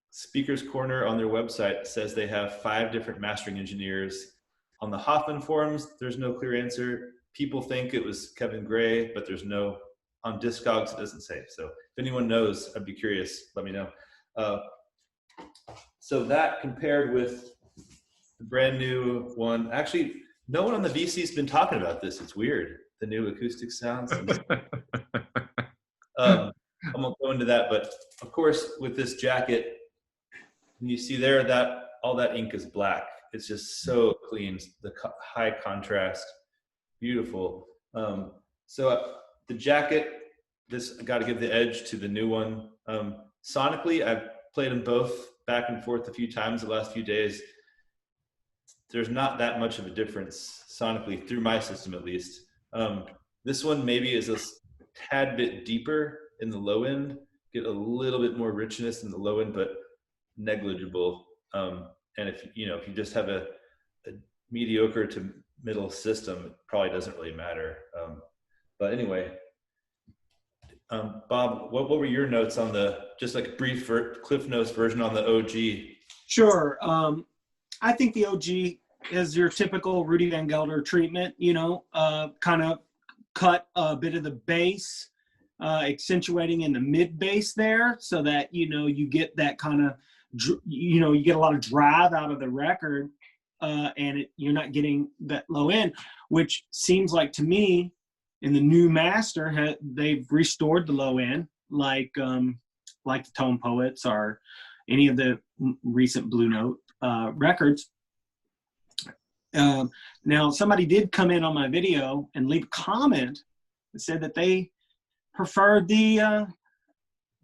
Speaker's Corner on their website says they have 5 different mastering engineers. On the Hoffman forums, there's no clear answer. People think it was Kevin Gray, but there's no, on Discogs, it doesn't say. So if anyone knows, I'd be curious, let me know. So that compared with the brand new one, actually, no one on the VC's been talking about this. It's weird, the new acoustic sounds. I won't go into that, but of course, with this jacket, you see there that all that ink is black. It's just so clean, the high contrast, beautiful. So the jacket, this got to give the edge to the new one. Sonically, I've played them both back and forth a few times the last few days. There's not that much of a difference sonically through my system, at least. This one maybe is a tad bit deeper in the low end, get a little bit more richness in the low end, but negligible. And if you just have a mediocre to middle system, it probably doesn't really matter. But anyway, Bob, what were your notes on just like a brief Cliff Notes version on the OG? Sure. I think the OG is your typical Rudy Van Gelder treatment, kind of cut a bit of the bass, accentuating in the mid bass there so that, you get that kind of, you get a lot of drive out of the record, and you're not getting that low end, which seems like to me in the new master, they've restored the low end, like the Tone Poets or any of the recent Blue Note records. Now, somebody did come in on my video and leave a comment that said that they preferred the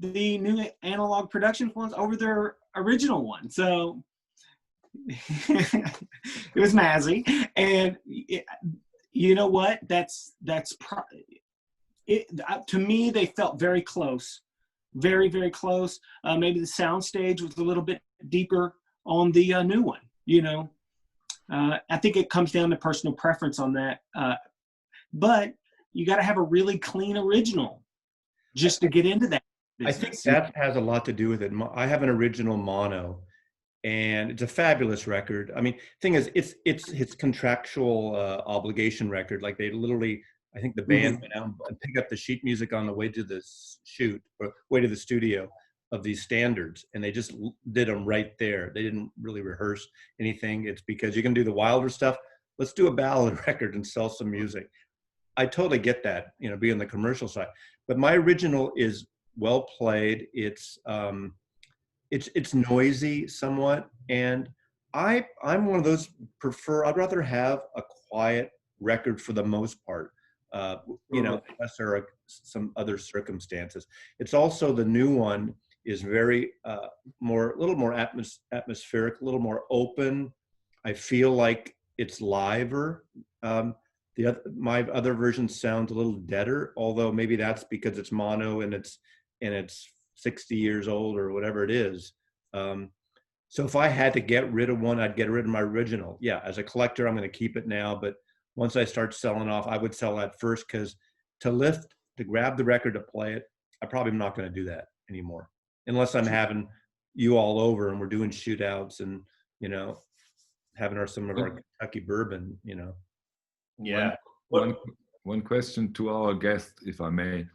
new analog production ones over their original one. So it was Mazzy, and you know what? To me, they felt very close, very, very close. Maybe the sound stage was a little bit deeper on the new one. I think it comes down to personal preference on that. But you got to have a really clean original just to get into that business. I think that has a lot to do with it. I have an original mono, and it's a fabulous record. I mean, thing is, it's his contractual obligation record. Like they literally, I think the band went out and picked up the sheet music on the way to the shoot or way to the studio of these standards, and they just did them right there. They didn't really rehearse anything. It's because you can do the wilder stuff. Let's do a ballad record and sell some music. I totally get that, being the commercial side. But my original is well played. It's noisy somewhat, and I'm one of those I'd rather have a quiet record for the most part. Unless there are some other circumstances. It's also the new one is very a little more atmospheric, a little more open. I feel like it's liver. My other version sounds a little deader, although maybe that's because it's mono and it's 60 years old or whatever it is. So if I had to get rid of one, I'd get rid of my original. Yeah, as a collector, I'm going to keep it now, but once I start selling off, I would sell that first, because to grab the record to play it, I probably am not going to do that anymore, unless I'm having you all over and we're doing shootouts and having some of our Kentucky bourbon. Yeah. One question to our guest, if I may.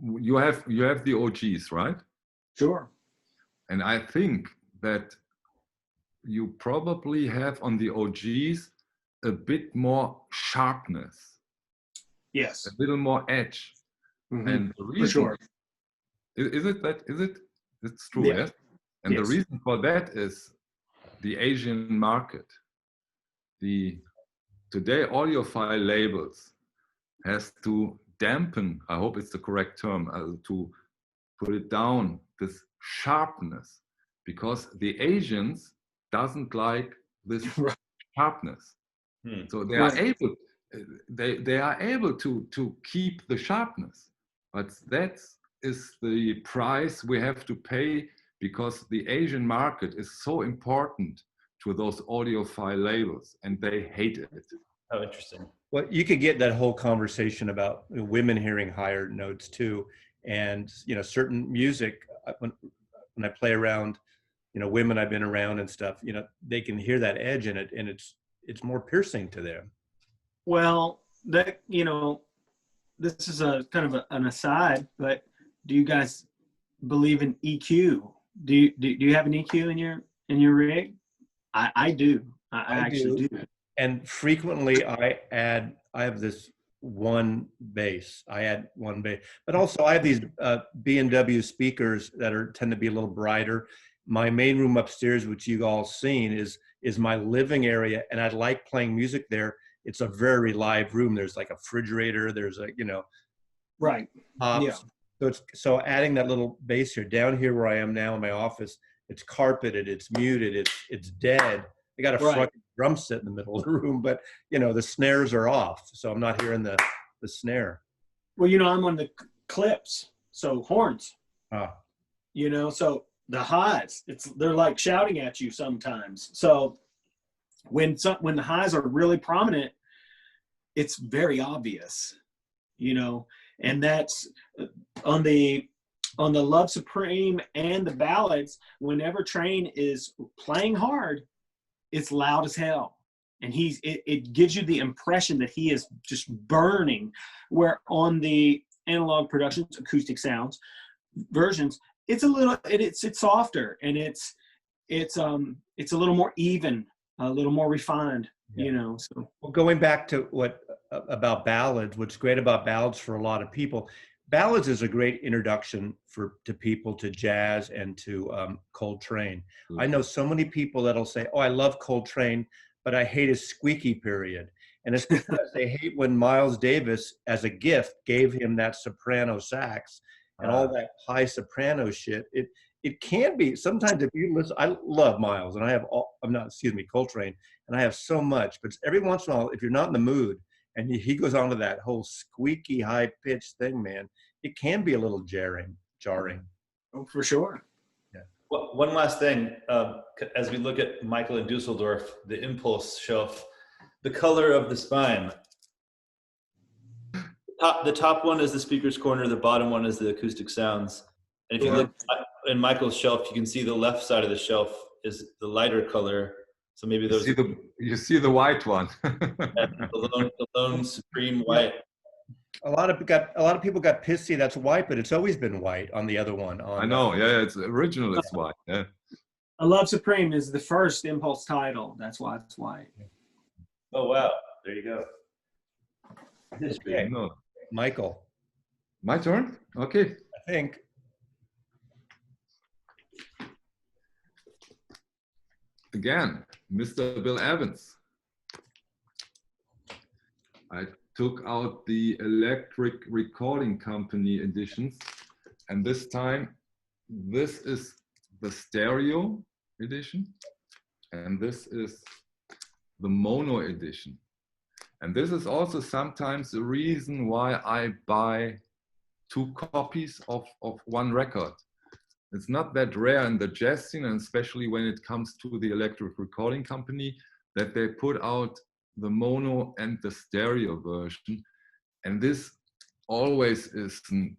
You have the OGs, right? Sure. And I think that you probably have on the OGs a bit more sharpness. Yes. A little more edge. Mm-hmm. And the reason, for sure. Is it? It's true, yeah. Yes? And yes. The reason for that is the Asian market. Today audiophile labels has to dampen, I hope it's the correct term, to put it down, this sharpness, because the Asians doesn't like this sharpness. So they are able, they are able to keep the sharpness, but that is the price we have to pay, because the Asian market is so important to those audiophile labels, and they hate it. Oh, interesting. Well, you could get that whole conversation about women hearing higher notes too. And, certain music, when I play around, women I've been around and stuff, they can hear that edge in it, and it's more piercing to them. Well, that, this is a kind of an aside, but do you guys believe in EQ? Do you have an EQ in your rig? I do. I actually do. And frequently I have this one bass. I add one bass, but also I have these B&W speakers that tend to be a little brighter. My main room upstairs, which you all seen, is my living area, and I like playing music there. It's a very live room. There's like a refrigerator. There's right. Yeah. So adding that little bass here, down here where I am now in my office, it's carpeted, it's muted, it's dead. I got a fucking drum set in the middle of the room, but the snares are off, so I'm not hearing the snare. Well, I'm on the clips, so horns. So the highs, they're like shouting at you sometimes. So when the highs are really prominent, it's very obvious, and that's on the Love Supreme and the ballads. Whenever Train is playing hard, it's loud as hell, and it gives you the impression that he is just burning. Where on the Analog Productions acoustic sounds versions, it's a little it's softer, and it's a little more even, a little more refined. So, well, going back to what about ballads, what's great about ballads for a lot of people, ballads is a great introduction to people to jazz and to Coltrane. I know so many people that'll say, "Oh, I love Coltrane, but I hate his squeaky period," and it's because they hate when Miles Davis, as a gift, gave him that soprano sax and all that high soprano shit. It can be sometimes, if you listen. I love Miles, and I have Coltrane, and I have so much. But every once in a while, if you're not in the mood, and he goes on to that whole squeaky high pitched thing, man, it can be a little jarring. Oh, for sure. Yeah. Well, one last thing, as we look at Michael in Dusseldorf, the Impulse shelf, the color of the spine. The top one is the speaker's corner. The bottom one is the acoustic sounds. And if you look in Michael's shelf, you can see the left side of the shelf is the lighter color. So maybe those. You see the white one. the lone supreme white. A lot of people got pissy. That's white, but it's always been white on the other one. I know. Yeah, it's original. It's white. Yeah. A Love Supreme is the first Impulse title. That's why it's white. Oh wow! There you go. Okay. No. Michael. My turn. Okay. I think. Again, Mr. Bill Evans. I took out the Electric Recording Company editions, and this time this is the stereo edition, and this is the mono edition. And this is also sometimes the reason why I buy 2 copies of one record. It's not that rare in the jazz scene, and especially when it comes to the Electric Recording Company, that they put out the mono and the stereo version. And this always is an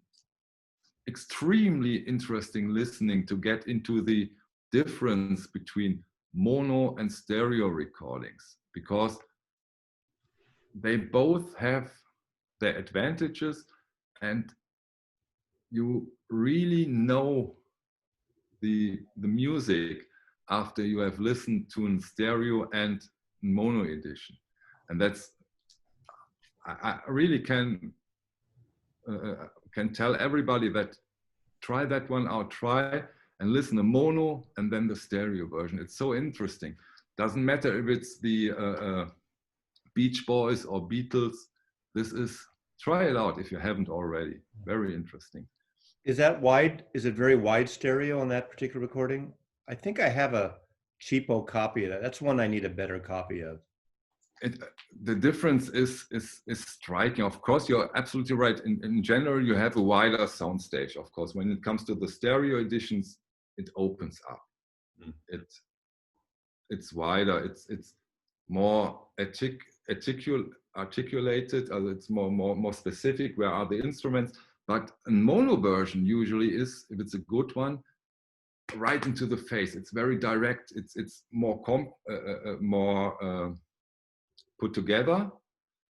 extremely interesting listening to get into the difference between mono and stereo recordings, because they both have their advantages, and you really know the music after you have listened to a stereo and mono edition. And that's, I really can tell everybody that try that one out, try and listen to mono and then the stereo version. It's so interesting. Doesn't matter if it's the Beach Boys or Beatles. Try it out if you haven't already. Very interesting. Is that wide? Is it very wide stereo on that particular recording? I think I have a cheapo copy of that. That's one I need a better copy of. The difference is striking. Of course, you're absolutely right. In general, you have a wider soundstage. Of course, when it comes to the stereo editions, it opens up. It's wider. It's more articulated. It's more specific. Where are the instruments? But a mono version usually is, if it's a good one, right into the face. It's very direct. It's more put together,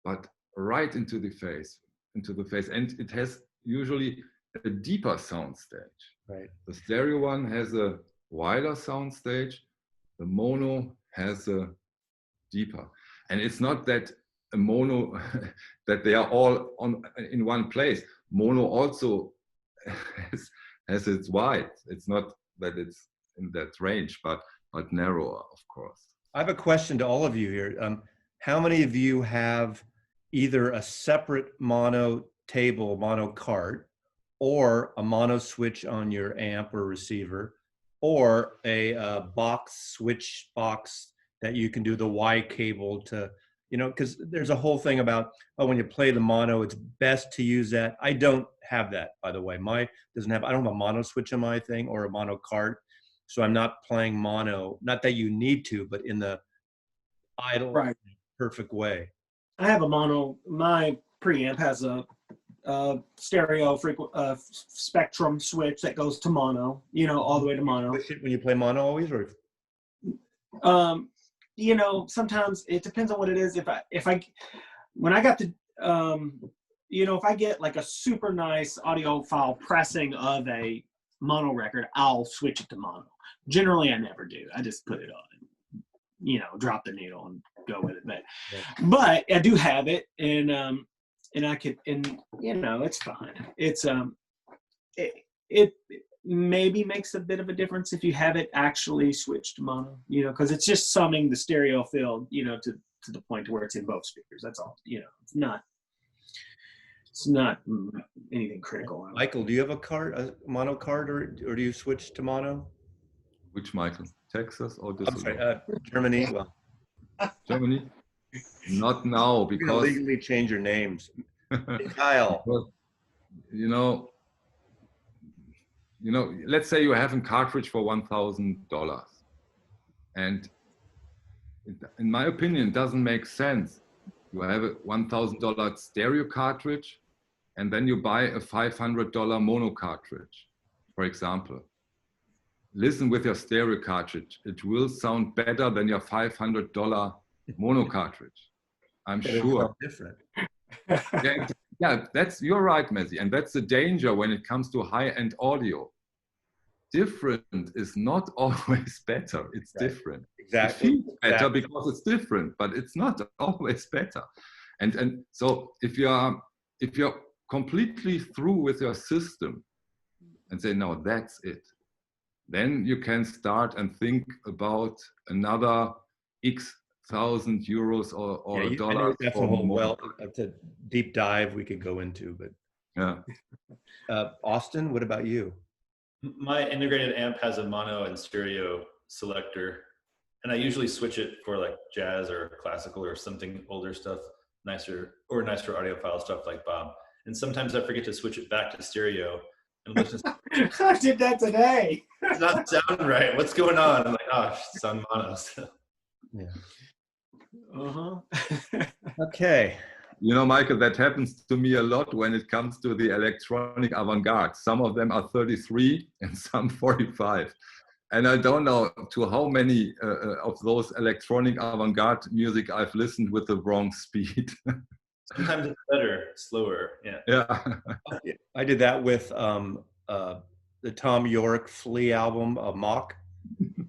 but right into the face, and it has usually a deeper sound stage. Right. The stereo one has a wider sound stage. The mono has a deeper, and it's not that a mono that they are all in one place. Mono also has its wide. It's not that it's in that range, but narrower, of course. I have a question to all of you here. How many of you have either a separate mono table, mono cart, or a mono switch on your amp or receiver, or a box switch box that you can do the Y cable to, you know, because there's a whole thing about, oh, when you play the mono, it's best to use that. I don't have that, by the way. I don't have a mono switch on my thing or a mono cart. So I'm not playing mono, not that you need to, but in the idle, Right. perfect way. I have a mono. My preamp has a stereo spectrum switch that goes to mono. You know, all the way to mono. Push it when you play mono always, or You know, sometimes it depends on what it is. When I got to you know, if I get like a super nice audiophile pressing of a mono record, I'll switch it to mono. Generally, I never do. I just put it on, you know, drop the needle and go with it. But I do have it, and I could, and you know, it's fine. It's it maybe makes a bit of a difference if you have it actually switched to mono, you know, because it's just summing the stereo field, you know, to the point to where it's in both speakers. That's all. You know, it's not anything critical. Michael, do you have a mono card, or do you switch to mono? Which Michael? Texas or I'm sorry, Germany. Well, Germany? Not now, because legally change your names. Kyle. Well, you know, let's say you have a cartridge for $1,000, and in my opinion, it doesn't make sense. You have a $1,000 stereo cartridge, and then you buy a $500 mono cartridge, for example. Listen with your stereo cartridge. It will sound better than your $500 mono cartridge. I'm sure. Different. Yeah, you're right, Messi. And that's the danger when it comes to high-end audio. Different is not always better. It's right. Different. Exactly. It feels better because it's different, but it's not always better. And so if you're completely through with your system and say, no, that's it, then you can start and think about another X thousand euros or a dollar. That's a whole it's a deep dive we could go into, but yeah. Austin, what about you? My integrated amp has a mono and stereo selector, and I usually switch it for like jazz or classical or something older stuff, nicer audiophile stuff like Bob. And sometimes I forget to switch it back to stereo. And listen. I did that today. It's not sound right. What's going on? I'm like, oh, it's on mono still. Yeah. Okay. You know, Michael, that happens to me a lot when it comes to the electronic avant-garde. Some of them are 33 and some 45. And I don't know to how many of those electronic avant-garde music I've listened with the wrong speed. Sometimes it's better, slower. Yeah. Yeah. I did that with the Tom York Flea album, Mock.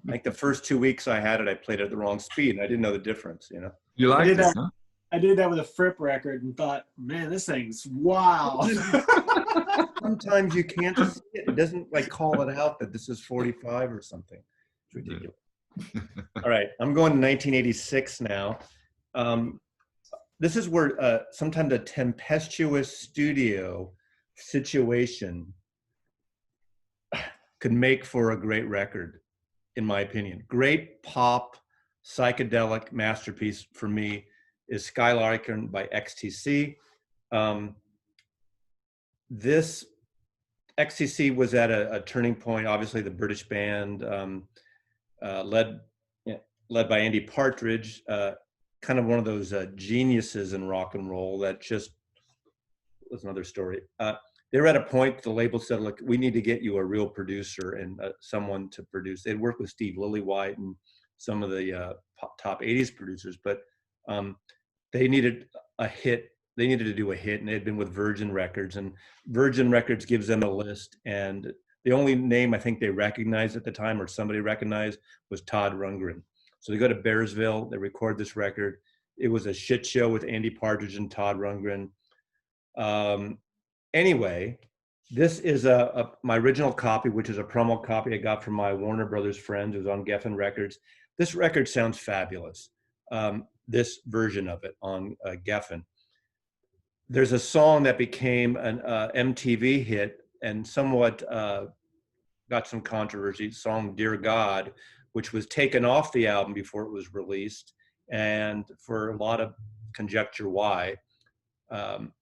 Like the first 2 weeks I had it, I played it at the wrong speed, and I didn't know the difference. You know. You like it? Huh? I did that with a Fripp record and thought, man, this thing's wild. Sometimes you can't see it. It doesn't like call it out that this is 45 or something. It's ridiculous. All right, I'm going to 1986 now. This is where sometimes a tempestuous studio situation could make for a great record, in my opinion. Great pop, psychedelic masterpiece for me is Skylarkin by XTC. This XTC was at a turning point. Obviously, the British band led by Andy Partridge, kind of one of those geniuses in rock and roll that just was another story. they were at a point the label said, look, we need to get you a real producer and someone to produce. They'd worked with Steve Lillywhite and some of the top 80s producers, but they needed a hit. They needed to do a hit, and they had been with Virgin Records, and Virgin Records gives them a list, and the only name I think they recognized at the time, or somebody recognized, was Todd Rundgren. So they go to Bearsville, they record this record. It was a shit show with Andy Partridge and Todd Rundgren. Anyway, this is my original copy, which is a promo copy I got from my Warner Brothers friends. It was on Geffen Records. This record sounds fabulous. This version of it on Geffen. There's a song that became an MTV hit and somewhat got some controversy, song Dear God, which was taken off the album before it was released, and for a lot of conjecture why. And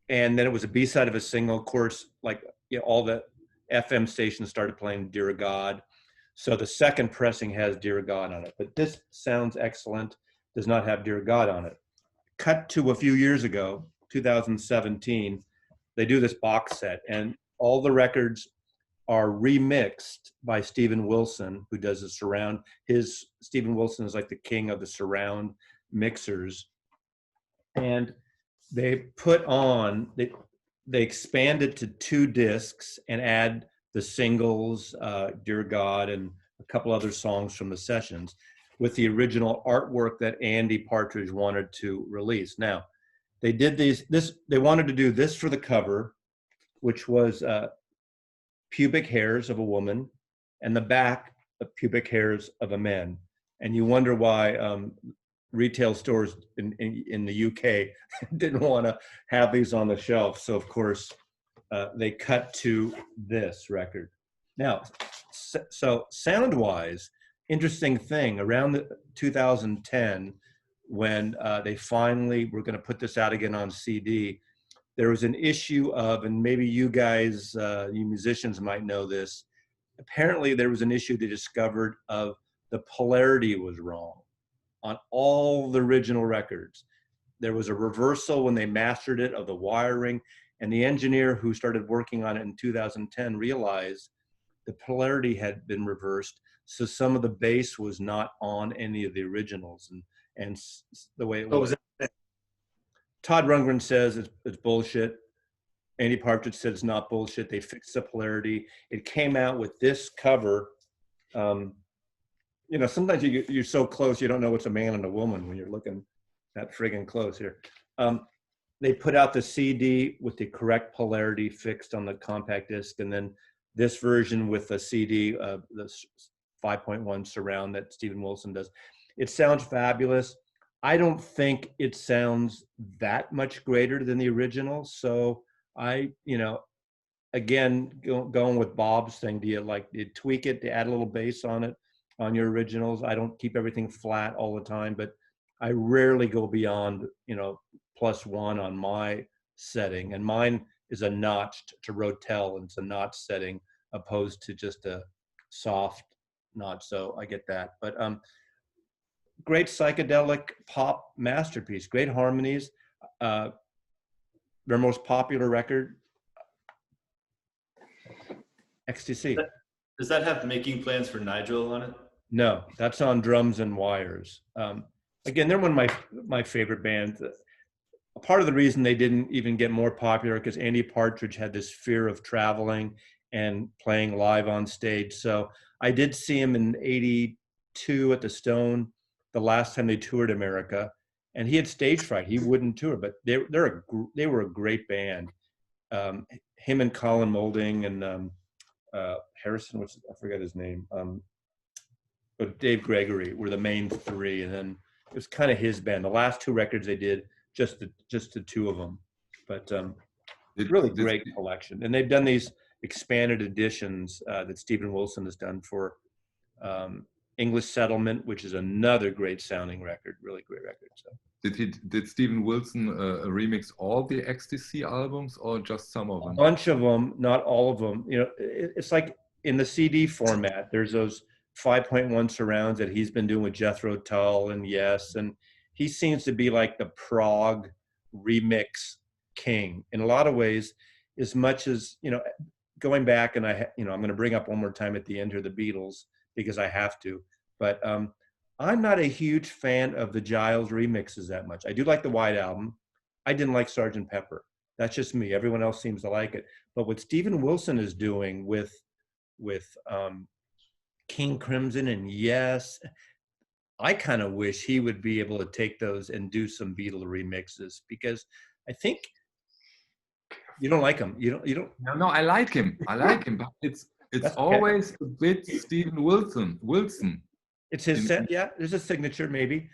then it was a B-side of a single. Of course, like all the FM stations started playing Dear God. So the second pressing has Dear God on it. But this sounds excellent, does not have Dear God on it. Cut to a few years ago, 2017, they do this box set, and all the records are remixed by Steven Wilson, who does the surround. Steven Wilson is like the king of the surround mixers. And they put on, they expand it to 2 discs and add the singles, Dear God, and a couple other songs from the sessions with the original artwork that Andy Partridge wanted to release. Now, they did they wanted to do this for the cover, which was pubic hairs of a woman, and the back of pubic hairs of a man. And you wonder why retail stores in the UK didn't want to have these on the shelf. So of course, they cut to this record. Now, so sound-wise, interesting thing, around 2010, when they finally were going to put this out again on CD, there was an issue of, and maybe you guys, you musicians might know this, apparently there was an issue they discovered of the polarity was wrong on all the original records. There was a reversal when they mastered it of the wiring, and the engineer who started working on it in 2010 realized the polarity had been reversed, so some of the bass was not on any of the originals, and the way it was. Todd Rundgren says it's bullshit. Andy Partridge said it's not bullshit. They fixed the polarity. It came out with this cover. Sometimes you're so close you don't know it's a man and a woman when you're looking that friggin' close here. They put out the CD with the correct polarity fixed on the compact disc, and then this version with the CD, the 5.1 surround that Steven Wilson does. It sounds fabulous. I don't think it sounds that much greater than the original. So again, going with Bob's thing, do you tweak it to add a little bass on it on your originals? I don't keep everything flat all the time, but I rarely go beyond, +1 on my setting. And mine is a notched to Rotel, and it's a notch setting opposed to just a soft notch. So I get that. But great psychedelic pop masterpiece, great harmonies. Their most popular record, Ecstasy. Does that have Making Plans for Nigel on it? No, that's on Drums and Wires. Again, they're one of my favorite bands. Part of the reason they didn't even get more popular because Andy Partridge had this fear of traveling and playing live on stage. So I did see him in '82 at the Stone, the last time they toured America, and he had stage fright. He wouldn't tour, but they were a great band. Him and Colin Moulding and Harrison, I forgot his name, but Dave Gregory were the main 3, and then it was kind of his band. The last 2 records they did, just the 2 of them, but really great collection. And they've done these expanded editions that Steven Wilson has done for English Settlement, which is another great sounding record, really great record. So did Steven Wilson remix all the Ecstasy albums or just some of them? A bunch of them, not all of them. It's like in the CD format, there's those 5.1 surrounds that he's been doing with Jethro Tull and Yes, and he seems to be like the prog remix king. In a lot of ways, as much as, going back, and I'm going to bring up one more time at the end here, the Beatles, because I have to, but I'm not a huge fan of the Giles remixes that much. I do like the White Album. I didn't like Sgt. Pepper. That's just me. Everyone else seems to like it. But what Steven Wilson is doing with King Crimson and Yes, I kind of wish he would be able to take those and do some Beatle remixes, because I think you don't like him. You don't. No, I like him. But it's always a bit Steven Wilson. It's his set. Yeah, there's a signature maybe.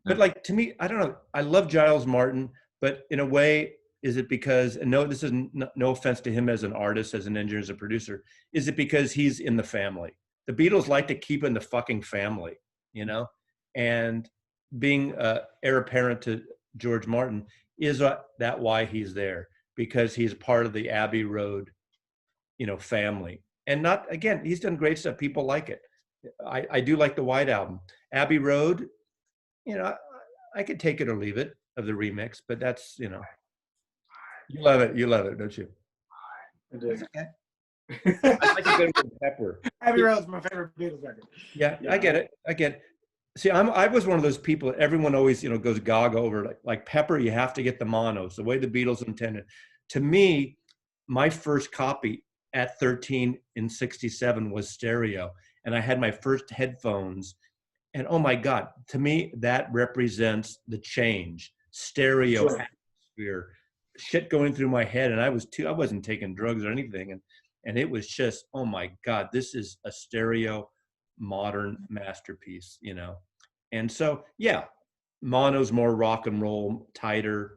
But like, to me, I don't know. I love Giles Martin, but in a way, is it because, and no, this is no offense to him as an artist, as an engineer, as a producer, is it because he's in the family? The Beatles like to keep in the fucking family, and being heir apparent to George Martin, is that why he's there? Because he's part of the Abbey Road, family. And not, again, he's done great stuff. People like it. I do like the White Album. Abbey Road, I could take it or leave it of the remix, but that's, you love it, don't you? I do. It's okay. I like a good with Pepper. Abbey Road's my favorite Beatles record. Yeah, I get it. See, I was one of those people. Everyone always, goes gaga over like Pepper. You have to get the monos, the way the Beatles intended. To me, my first copy at 13 in '67 was stereo, and I had my first headphones. And oh my God, to me, that represents the change. Stereo atmosphere, shit going through my head. And I wasn't taking drugs or anything. And it was just, oh my God, this is a stereo modern masterpiece, And so, yeah, mono's more rock and roll, tighter,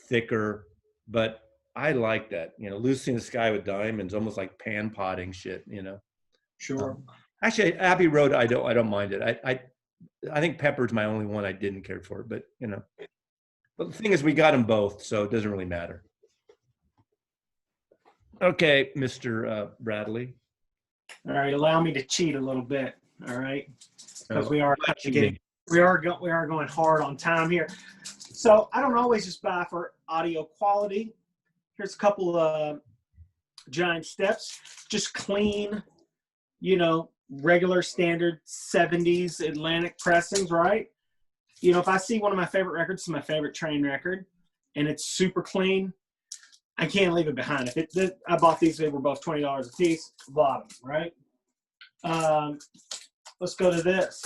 thicker, but I like that. Lucy in the Sky with Diamonds, almost like pan potting shit, Sure. Actually, Abbey Road, I don't mind it. I think Pepper's my only one I didn't care for, but But the thing is, we got them both, so it doesn't really matter. Okay, Mr. Bradley. All right, allow me to cheat a little bit. All right, because we are cheating. we are going hard on time here. So I don't always just buy for audio quality. Here's a couple of giant steps. Just clean, regular standard 70s Atlantic pressings, right? If I see one of my favorite records, it's my favorite Train record, and it's super clean, I can't leave it behind. I bought these, they were both $20 a piece, bought them, right? Let's go to this.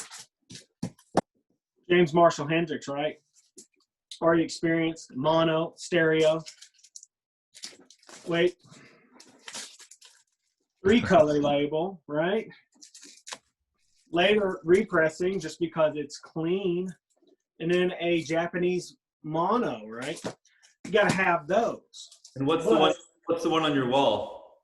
James Marshall Hendricks, right? Already experienced, mono, stereo. Wait. 3-color label, right? Later repressing just because it's clean. And then a Japanese mono, right? You got to have those. And what's the one on your wall?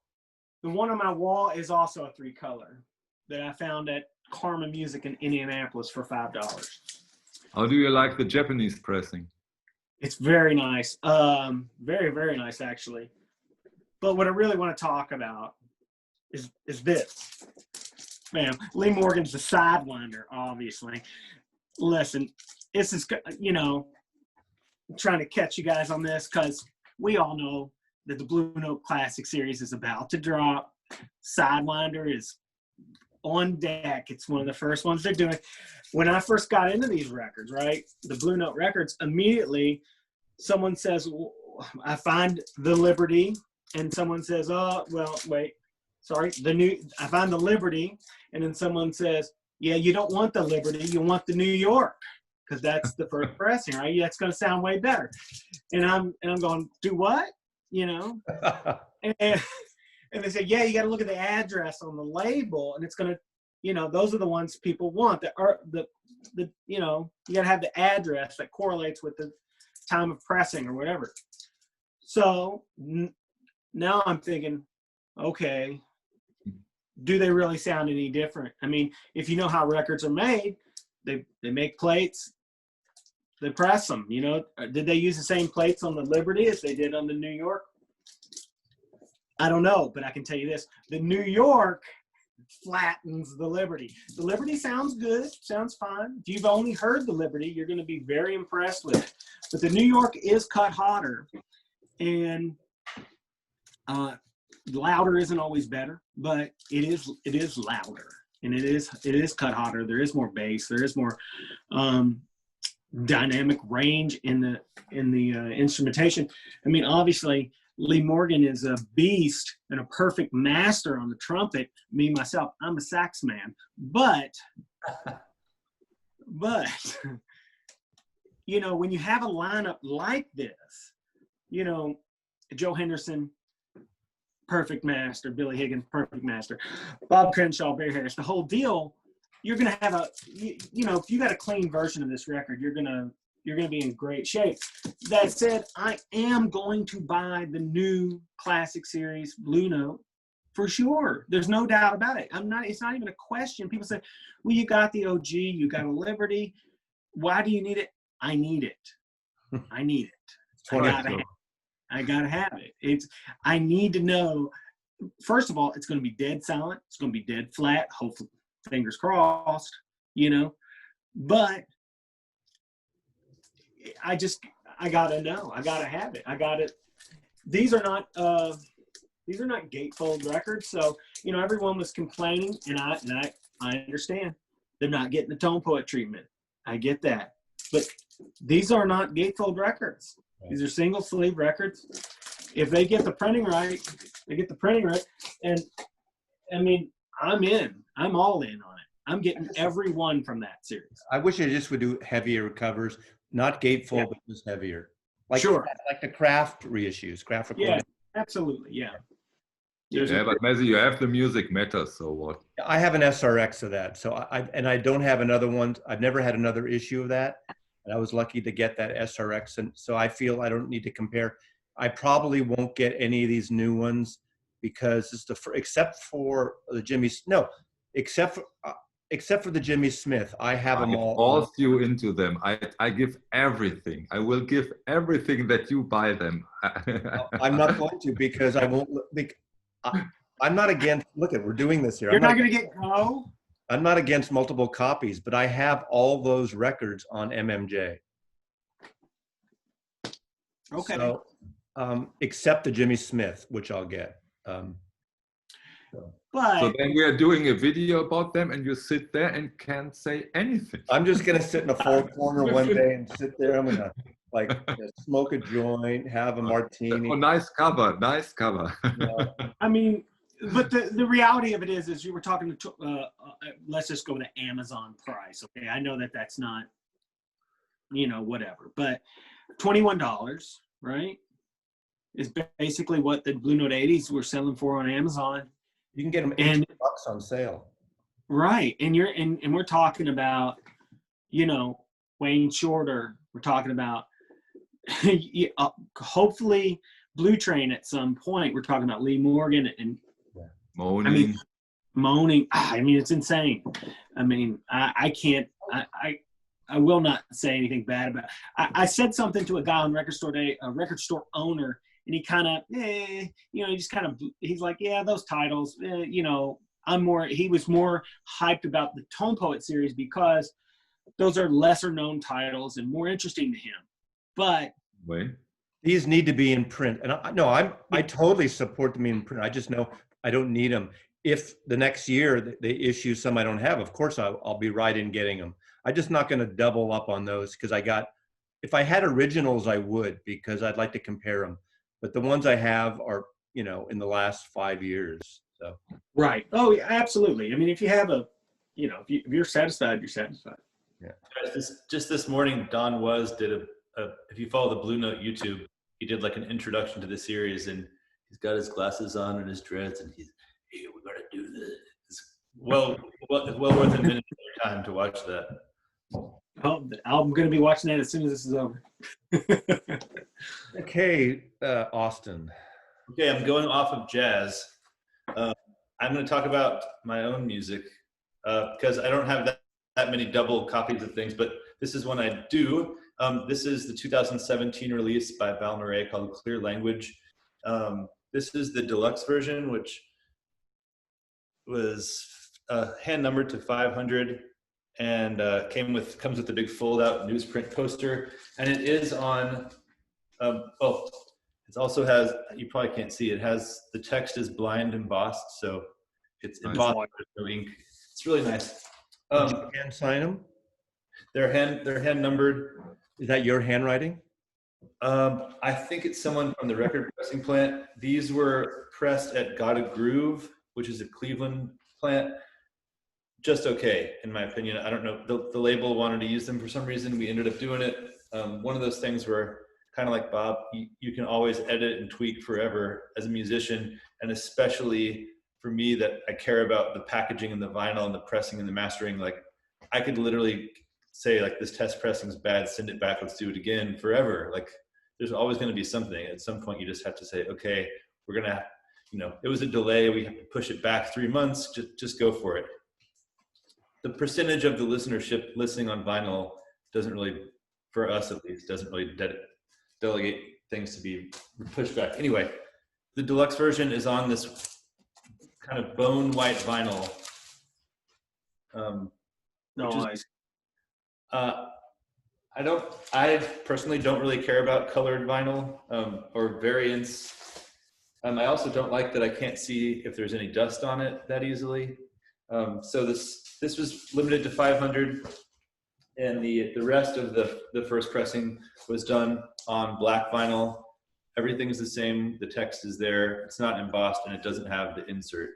The one on my wall is also a 3-color that I found at Karma Music in Indianapolis for $5. How do you like the Japanese pressing? It's very nice. Very, very nice, actually. But what I really want to talk about is this. Man, Lee Morgan's the Sidewinder, obviously. Listen, this is, I'm trying to catch you guys on this because we all know that the Blue Note Classic Series is about to drop. Sidewinder is on deck. It's one of the first ones they're doing. When I first got into these records, right, the Blue Note records, immediately someone says, I find the Liberty, and someone says, oh, well, wait, sorry, I find the Liberty, and then someone says, yeah, you don't want the Liberty, you want the New York, because that's the first pressing, right? Yeah, it's going to sound way better. And I'm going, do what? And they say, yeah, you got to look at the address on the label, and it's going to, those are the ones people want. That are you got to have the address that correlates with the time of pressing or whatever. So now I'm thinking, okay, do they really sound any different? I mean, if you know how records are made, they make plates, they press them. Did they use the same plates on the Liberty as they did on the New York? I don't know, but I can tell you this: the New York flattens the Liberty. The Liberty sounds good, sounds fine. If you've only heard the Liberty, you're going to be very impressed with it. But the New York is cut hotter, and Louder isn't always better, but it is louder, and it is cut hotter. There is more bass. There is more dynamic range in the instrumentation. I mean, obviously, Lee Morgan is a beast and a perfect master on the trumpet. Me myself, I'm a sax man, but you know, when you have a lineup like this, you know, Joe Henderson, perfect master, Billy Higgins, perfect master, Bob Crenshaw, Barry Harris, the whole deal, you're going to have you know, if you got a clean version of this record, you're going to be in great shape. That said, I am going to buy the new classic series Blue Note for sure. There's no doubt about it. It's not even a question. People say, well, you got the OG, you got a Liberty. Why do you need it? I need it. I need it. I gotta have it. I need to know, first of all, it's going to be dead silent. It's going to be dead flat. Hopefully, fingers crossed, you know, but I gotta know. I gotta have it. I got it. These are not gatefold records. So, you know, everyone was complaining, and I understand they're not getting the Tone Poet treatment. I get that, but these are not gatefold records. These are single sleeve records. If they get the printing right, they get the printing right. And I mean, I'm all in on it. I'm getting every one from that series. I wish I just would do heavier covers, not gatefold, but just heavier. Like, sure. Like the Kraft reissues, Kraft recording. Yeah, absolutely. Yeah. Yeah, but Messi, you have the Music Matters, so what? I have an SRX of that. So I don't have another one. I've never had another issue of that. And I was lucky to get that SRX. And so I feel I don't need to compare. I probably won't get any of these new ones because it's except for the except for the Jimmy Smith. I have them all. I force you into them. I give everything. I will give everything that you buy them. I'm not going to because I won't. I'm not against. Look at, we're doing this here. You're not going to get go. I'm not against multiple copies, but I have all those records on MMJ. Okay. So, except the Jimmy Smith, which I'll get. So then we are doing a video about them, and you sit there and can't say anything. I'm just gonna sit in a far corner one day and sit there. I'm gonna smoke a joint, have a martini. Oh, nice cover, nice cover. I mean, but the reality of it is you were talking to, let's just go with the Amazon price. Okay, I know that's not, you know, whatever, but $21, right, is basically what the Blue Note 80s were selling for on Amazon. You can get them $18 on sale. Right, and we're talking about, you know, Wayne Shorter. We're talking about hopefully Blue Train at some point. We're talking about Lee Morgan and Moaning. I mean, it's insane. I mean, I can't. I will not say anything bad about it. I said something to a guy on Record Store Day, a record store owner, and he kind of, you know, he's like, yeah, those titles, you know, he was more hyped about the Tone Poet series because those are lesser known titles and more interesting to him. But these need to be in print. And I totally support them in print. I just know I don't need them. If the next year they issue some I don't have, of course I'll be right in getting them. I'm just not going to double up on those because if I had originals, I would, because I'd like to compare them. But the ones I have are, you know, in the last 5 years. So. Right. Oh, yeah, absolutely. I mean, if you have you know, if you're satisfied, you're satisfied. Yeah. Just this morning, Don did if you follow the Blue Note YouTube, he did like an introduction to the series, and he's got his glasses on and his dreads, and he's, hey, we're gonna do this. It's well worth a minute of your time to watch that. Oh, I'm going to be watching that as soon as this is over. Okay, Austin. Okay, I'm going off of jazz. I'm going to talk about my own music because I don't have that many double copies of things, but this is one I do. This is the 2017 release by Val Murray called Clear Language. This is the deluxe version, which was hand numbered to 500. And comes with a big fold-out newsprint poster, and it is on. It also has, you probably can't see, it has, the text is blind embossed, so it's embossed with no ink. It's really nice. Did you hand sign them? They're hand numbered. Is that your handwriting? I think it's someone from the record pressing plant. These were pressed at Gotta Groove, which is a Cleveland plant. Just okay, in my opinion. I don't know. The label wanted to use them for some reason. We ended up doing it. One of those things where, kind of like Bob, you can always edit and tweak forever as a musician, and especially for me that I care about the packaging and the vinyl and the pressing and the mastering. Like, I could literally say, like, this test pressing is bad, send it back, let's do it again forever. Like, there's always going to be something. At some point, you just have to say, okay, we're going to, it was a delay. We have to push it back 3 months. Just go for it. The percentage of the listenership listening on vinyl doesn't really, for us at least, doesn't really delegate things to be pushed back. Anyway, the deluxe version is on this kind of bone white vinyl. Nice. I personally don't really care about colored vinyl or variants. I also don't like that I can't see if there's any dust on it that easily. So this was limited to 500, and the rest of the first pressing was done on black vinyl. Everything's the same. The text is there. It's not embossed, and it doesn't have the insert.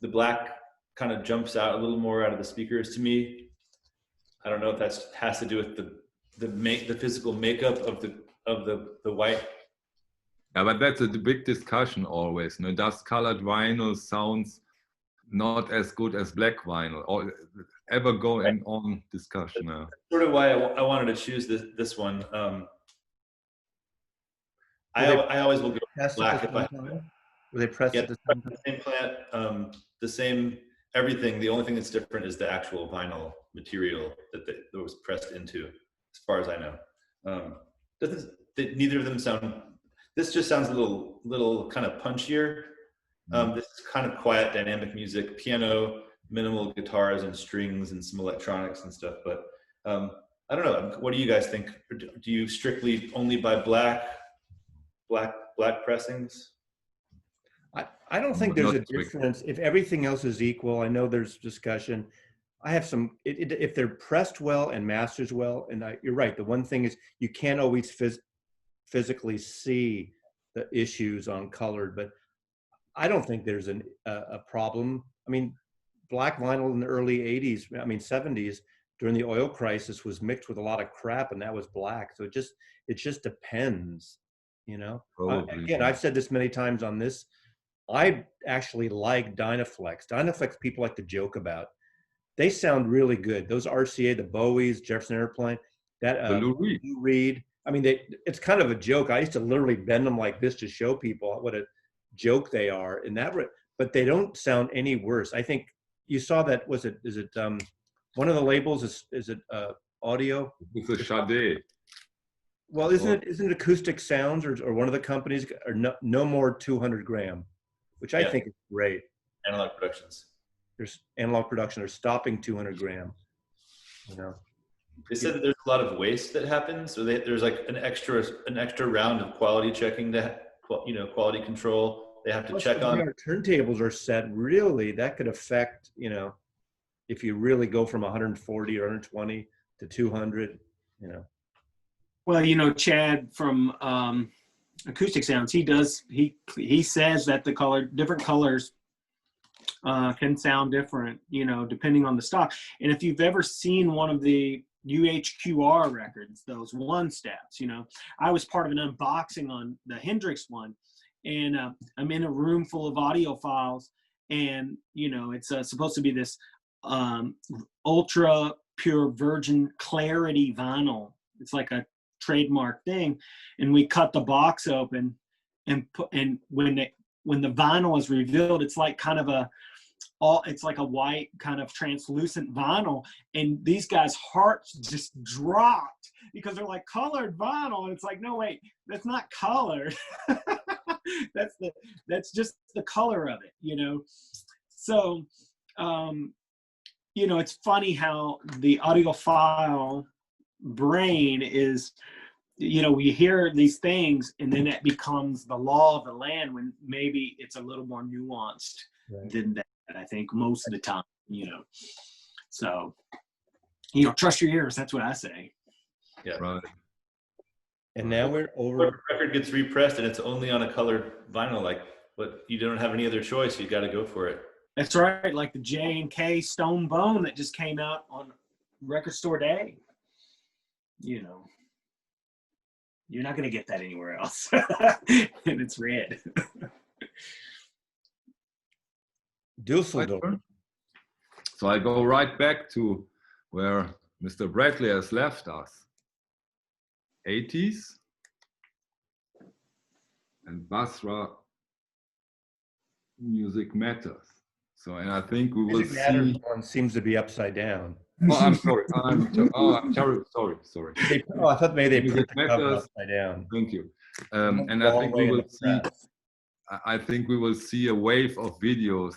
The black kind of jumps out a little more out of the speakers to me. I don't know if that has to do with the physical makeup of the white. Yeah, but that's a big discussion always. No, does colored vinyl sounds not as good as black vinyl, or ever going on discussion? That's sort of why I wanted to choose this one. I always will go black if I. Were they pressed at the same plant, the same everything. The only thing that's different is the actual vinyl material that was pressed into, as far as I know. Neither of them sound. This just sounds a little kind of punchier. This is kind of quiet, dynamic music, piano, minimal guitars and strings and some electronics and stuff. But I don't know. What do you guys think? Do you strictly only buy black pressings? I don't think there's a difference. If everything else is equal, I know there's discussion. I have some, if they're pressed well and masters well, and you're right, the one thing is you can't always physically see the issues on colored, but I don't think there's a problem. I mean, black vinyl in the early 80s, 70s, during the oil crisis was mixed with a lot of crap, and that was black. So it just depends, Again, I've said this many times on this. I actually like Dynaflex. Dynaflex people like to joke about. They sound really good. Those RCA, the Bowies, Jefferson Airplane, that Lou Reed. I mean, it's kind of a joke. I used to literally bend them like this to show people what a joke they are. But they don't sound any worse. I think you saw that. Is it one of the labels? Is it audio? It's a Sade. Well, isn't it Acoustic Sounds or one of the companies, or no more 200 gram, which I think is great. Analog Productions. There's Analog Production. They're stopping 200 gram. They said that there's a lot of waste that happens, so there's like an extra round of quality checking quality control. They have to check on. Our turntables are set. Really, that could affect if you really go from 140 or 120 to 200. Well, Chad from Acoustic Sounds, he says that different colors can sound different, depending on the stock. And if you've ever seen one of the UHQR records, those one steps, I was part of an unboxing on the Hendrix one, and I'm in a room full of audiophiles, and it's supposed to be this ultra pure virgin clarity vinyl. It's like a trademark thing, and we cut the box open and when the vinyl is revealed, it's like kind of it's like a white kind of translucent vinyl, and these guys' hearts just dropped because they're like, colored vinyl, and it's like, no, wait, that's not colored. that's just the color of it, So it's funny how the audiophile brain is you know, we hear these things and then it becomes the law of the land when maybe it's a little more nuanced than that, I think, most of the time, you know. So, you know, trust your ears. That's what I say. Yeah. Right. And now we're Or over. the record gets repressed and it's only on a colored vinyl, like, but you don't have any other choice. You got to go for it. That's right. Like the J&K Stone Bone that just came out on Record Store Day. You know, you're not going to get that anywhere else. And it's red. Dusseldorf. So I go right back to where Mr. Bradley has left us. 80s and Basra Music Matters. So, and I think we will Music Matters see. one seems to be upside down. Oh, I'm sorry. I'm terrible. Sorry. I thought maybe they Music put the cover Matters. upside down. Thank you. And I think we will see. I think we will see a wave of videos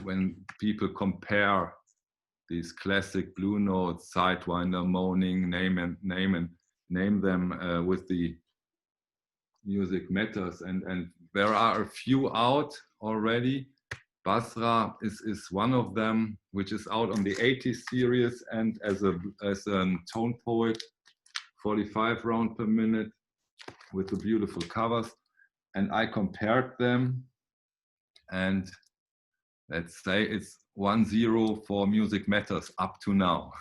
when people compare these classic blue notes, sidewinder, moaning, name them with the Music Matters, and there are a few out already. Basra is one of them, which is out on the 80s series and as a tone poet, 45 round per minute with the beautiful covers. And I compared them, and let's say it's 1-0 for Music Matters up to now,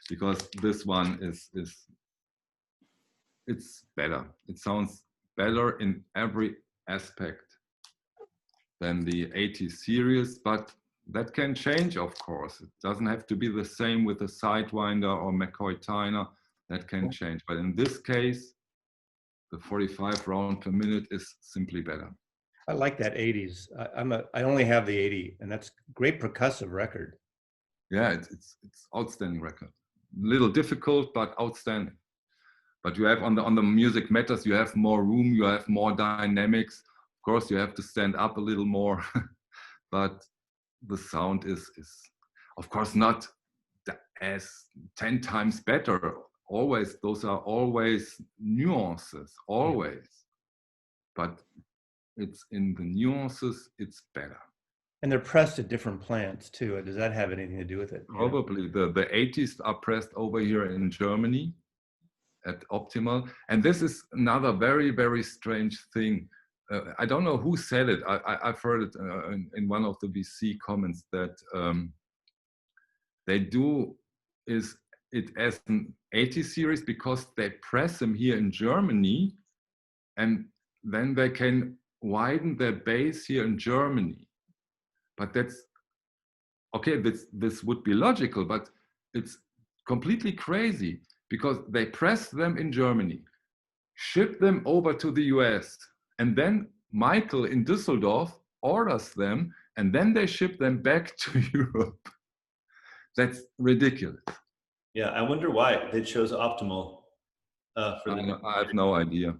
because this one is it's better. It sounds better in every aspect than the 80s series, but that can change, of course. It doesn't have to be the same with the Sidewinder or McCoy Tyner. That can change. But in this case, the 45 round per minute is simply better. I like that 80s. I only have the 80, and that's great percussive record. Yeah, it's outstanding record. Little difficult, but outstanding. But you have on the Music Matters, you have more room, you have more dynamics. Of course, you have to stand up a little more, but the sound is of course not as 10 times better. Always, those are always nuances, always. But it's in the nuances, it's better. And they're pressed at different plants too. Does that have anything to do with it? Probably. The 80s are pressed over here in Germany at Optimal. And this is another very, very strange thing. I don't know who said it. I've heard it in one of the VC comments that they do it as an 80 series because they press them here in Germany, and then they can widen their base here in Germany. But that's okay. This would be logical, but it's completely crazy because they press them in Germany, ship them over to the US, and then Michael in Düsseldorf orders them, and then they ship them back to Europe. That's ridiculous. Yeah, I wonder why they chose Optimal for the. I have no idea.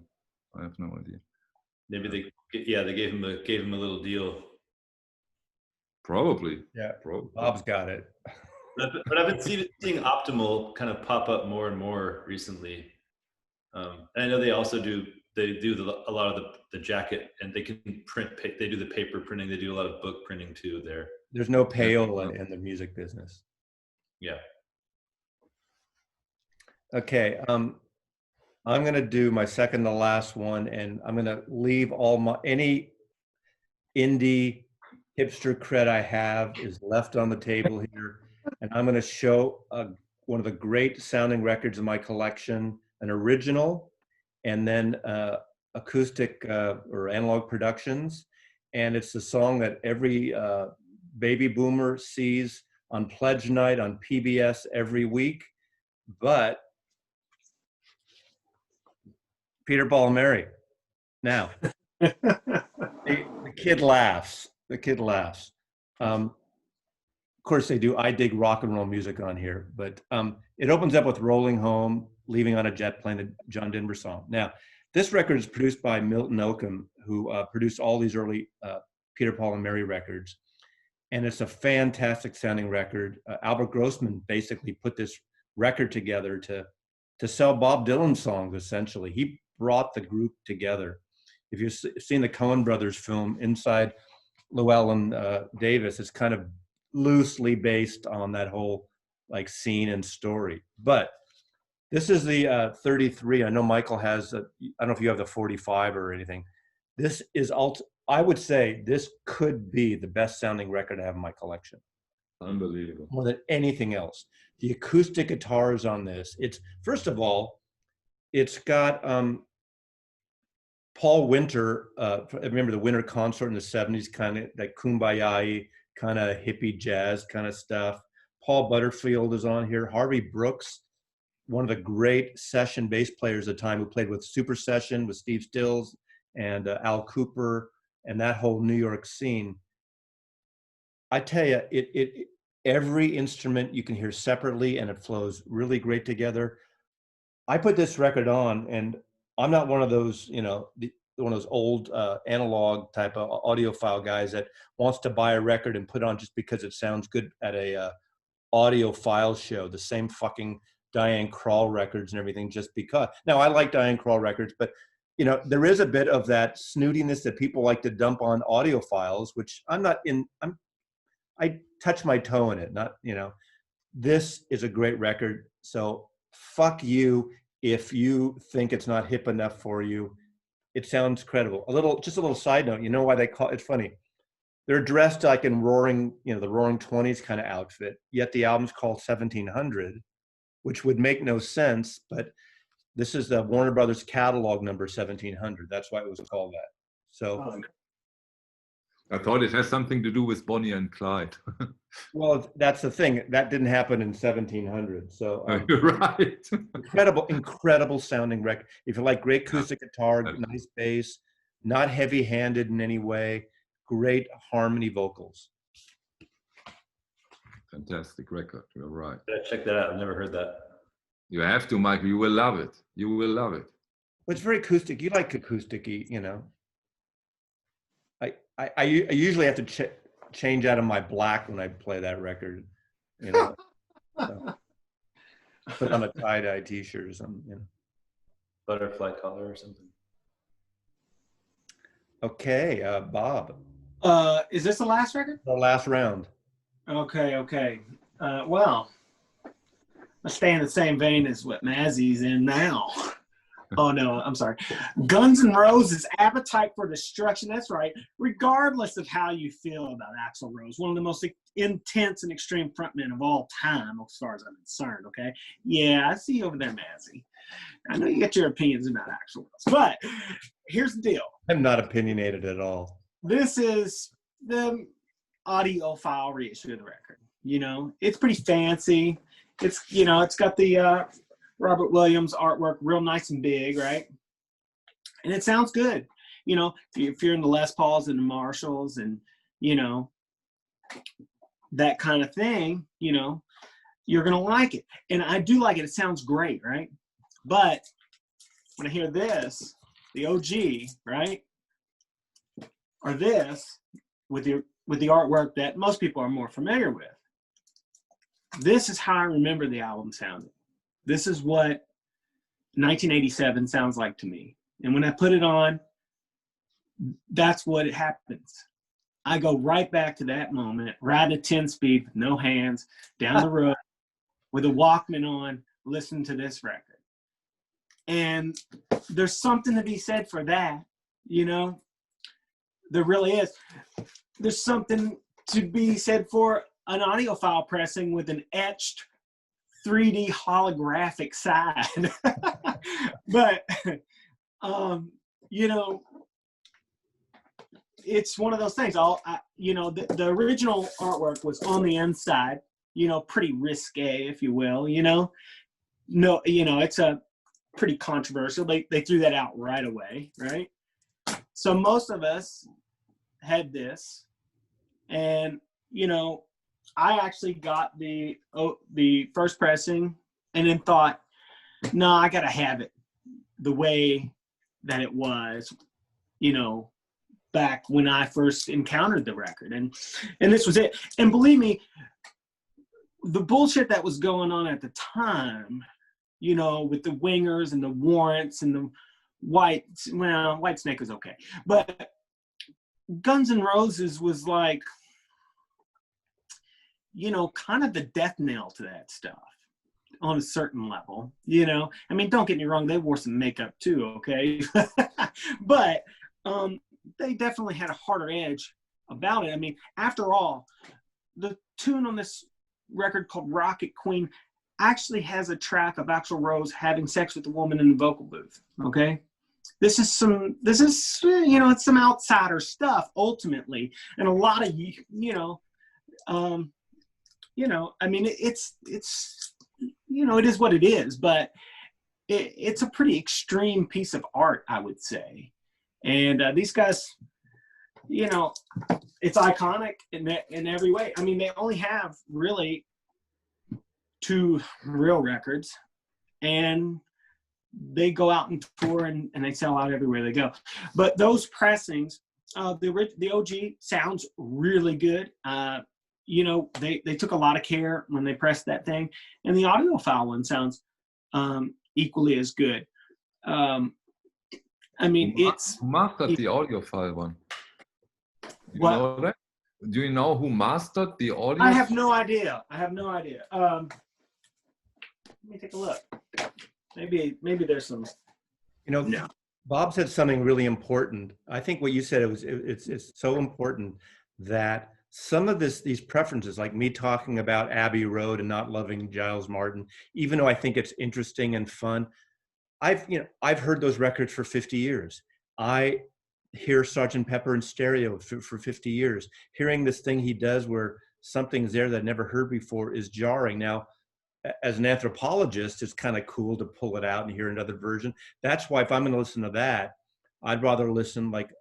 Maybe they gave him a little deal. Probably. Yeah. Probably. Bob's got it. But I've been seeing Optimal kind of pop up more and more recently. And I know they also do a lot of the jacket, and they can print. They do the paper printing. They do a lot of book printing too. There's no payola in the music business. Yeah. Okay. I'm going to do my second to last one, and I'm going to leave any indie hipster cred I have is left on the table here. And I'm going to show one of the great sounding records in my collection, an original, and then acoustic or analog productions. And it's the song that every baby boomer sees on Pledge Night on PBS every week. But Peter, Paul, and Mary. Now, the kid laughs. The kid laughs. Of course they do. I dig rock and roll music on here, but it opens up with Rolling Home, Leaving on a Jet Plane, a John Denver song. Now, this record is produced by Milton Oakham, who produced all these early Peter, Paul, and Mary records. And it's a fantastic sounding record. Albert Grossman basically put this record together to to sell Bob Dylan songs, essentially. He brought the group together. If you've seen the Coen Brothers film Inside Llewellyn Davis, it's kind of loosely based on that whole like scene and story. But this is the 33. I know Michael has, I don't know if you have the 45 or anything. This is, I would say this could be the best sounding record I have in my collection. Unbelievable. More than anything else. The acoustic guitars on this, it's, first of all, it's got Paul Winter, remember the Winter Consort in the 70s, kind of like kumbaya kind of hippie jazz kind of stuff. Paul Butterfield is on here. Harvey Brooks, one of the great session bass players at the time, who played with Super Session with Steve Stills and Al Cooper and that whole New York scene. I tell you, every instrument you can hear separately and it flows really great together. I put this record on, and I'm not one of those, you know, one of those old analog type of audiophile guys that wants to buy a record and put on just because it sounds good at a audiophile show, the same fucking Diane Krall records and everything just because. Now, I like Diane Krall records, but you know, there is a bit of that snootiness that people like to dump on audiophiles, which I'm not in. I touch my toe in it, not, you know. This is a great record, so fuck you if you think it's not hip enough for you. It sounds credible. Just a little side note, you know why they call it's funny. They're dressed like in roaring, you know, the Roaring Twenties kind of outfit, yet the album's called 1700, which would make no sense, but this is the Warner Brothers catalog number 1700. That's why it was called that. So I thought it has something to do with Bonnie and Clyde. well, that's the thing. That didn't happen in 1700. So Right. incredible sounding record. If you like great acoustic guitar, nice bass, not heavy-handed in any way, great harmony vocals. Fantastic record. You're right. Check that out. I've never heard that. You have to, Michael. You will love it. You will love it. Well, it's very acoustic. You like acoustic-y, you know. I usually have to change out of my black when I play that record, you know. So, put on a tie-dye t-shirt or something, you know. Butterfly collar or something. Okay, Bob. Is this the last record? The last round. Okay. Well, let's stay in the same vein as what Mazzy's in now. Oh, no, I'm sorry. Guns N' Roses, Appetite for Destruction. That's right. Regardless of how you feel about Axl Rose, one of the most intense and extreme frontmen of all time, as far as I'm concerned, okay? Yeah, I see you over there, Mazzy. I know you get your opinions about Axl Rose, but here's the deal. I'm not opinionated at all. This is the audiophile reissue of the record. You know, it's pretty fancy. It's, you know, it's got the Robert Williams artwork, real nice and big, right? And it sounds good. You know, if you're in the Les Pauls and the Marshalls and, you know, that kind of thing, you know, you're going to like it. And I do like it. It sounds great, right? But when I hear this, the OG, right? Or this, with the artwork that most people are more familiar with. This is how I remember the album sounding. This is what 1987 sounds like to me. And when I put it on, that's what it happens. I go right back to that moment, riding a 10-speed with no hands, down the road, with a Walkman on, listening to this record. And there's something to be said for that, you know? There really is. There's something to be said for an audiophile pressing with an etched 3D holographic side. But, you know, it's one of those things. You know, the original artwork was on the inside, you know, pretty risque, if you will, you know. No, you know, it's a pretty controversial. They threw that out right away, right? So most of us had this, and, you know, I actually got the first pressing and then thought, no, I got to have it the way that it was, you know, back when I first encountered the record. And this was it. And believe me, the bullshit that was going on at the time you know, with the Wingers and the Warrants and the White Snake was okay. But Guns N' Roses was like, you know, kind of the death knell to that stuff on a certain level, you know. I mean, don't get me wrong, they wore some makeup too, okay? But they definitely had a harder edge about it. I mean, after all, the tune on this record called Rocket Queen actually has a track of Axl Rose having sex with a woman in the vocal booth, okay? This is you know, it's some outsider stuff ultimately, and a lot of you know, I mean, it's you know, it is what it is, but it's a pretty extreme piece of art, I would say. And these guys, you know, it's iconic in every way. I mean, they only have really 2 real records, and they go out and tour and they sell out everywhere they go. But those pressings, the OG sounds really good. You know, they took a lot of care when they pressed that thing, and the Audiophile one sounds equally as good. I mean, Who mastered the Audiophile one? Do you know that? Do you know who mastered the audio? I have no idea. Let me take a look. Maybe there's some. You know, No. Bob said something really important. I think what you said, it's so important that some of these preferences, like me talking about Abbey Road and not loving Giles Martin, even though I think it's interesting and fun, I've heard those records for 50 years. I hear Sgt. Pepper in stereo for 50 years. Hearing this thing he does where something's there that I've never heard before is jarring. Now, as an anthropologist, it's kind of cool to pull it out and hear another version. That's why if I'm going to listen to that, I'd rather listen like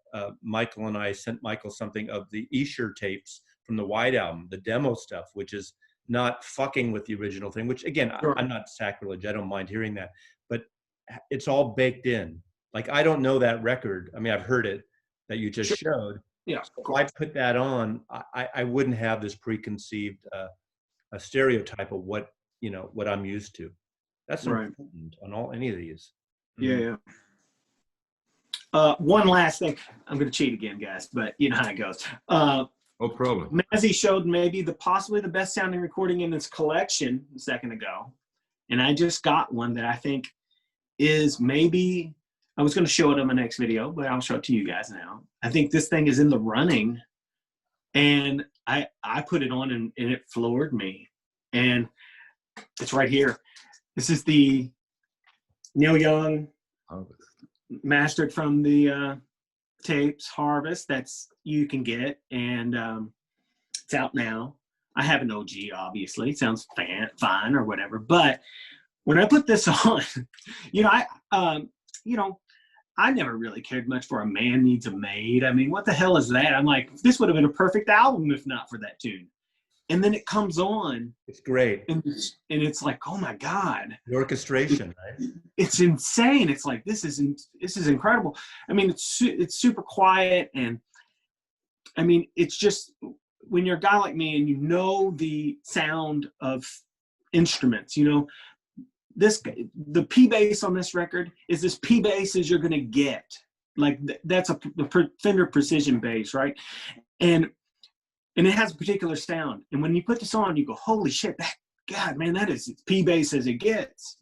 Michael and I sent Michael something of the Escher tapes from the White Album, the demo stuff, which is not fucking with the original thing, which again, Sure. I'm not sacrilege. I don't mind hearing that, but it's all baked in. Like, I don't know that record. I mean, I've heard it that you just showed. Yeah. So if I put that on, I wouldn't have this preconceived a stereotype of what I'm used to. That's Right. important on any of these. Yeah. One last thing. I'm going to cheat again, guys, but you know how it goes. No problem. Mazzy showed maybe possibly the best sounding recording in this collection a second ago. And I just got one that I think is maybe, I was going to show it on my next video, but I'll show it to you guys now. I think this thing is in the running, and I put it on and it floored me. And it's right here. This is the Neil Young mastered from the tapes Harvest that's you can get, and it's out now. I have an OG, obviously. It sounds fine or whatever, but when I put this on, I never really cared much for A Man Needs a Maid. I mean, what the hell is that? I'm like, this would have been a perfect album if not for that tune. And then it comes on. It's great. And it's like, oh my God. The orchestration, right? It's insane. It's like, this is incredible. I mean, it's super quiet. And I mean, it's just, when you're a guy like me and you know the sound of instruments, the P bass on this record is as P bass as you're going to get. Like that's the Fender Precision bass, right? And it has a particular sound. And when you put this on, you go, holy shit, God, man, that is as P bass as it gets.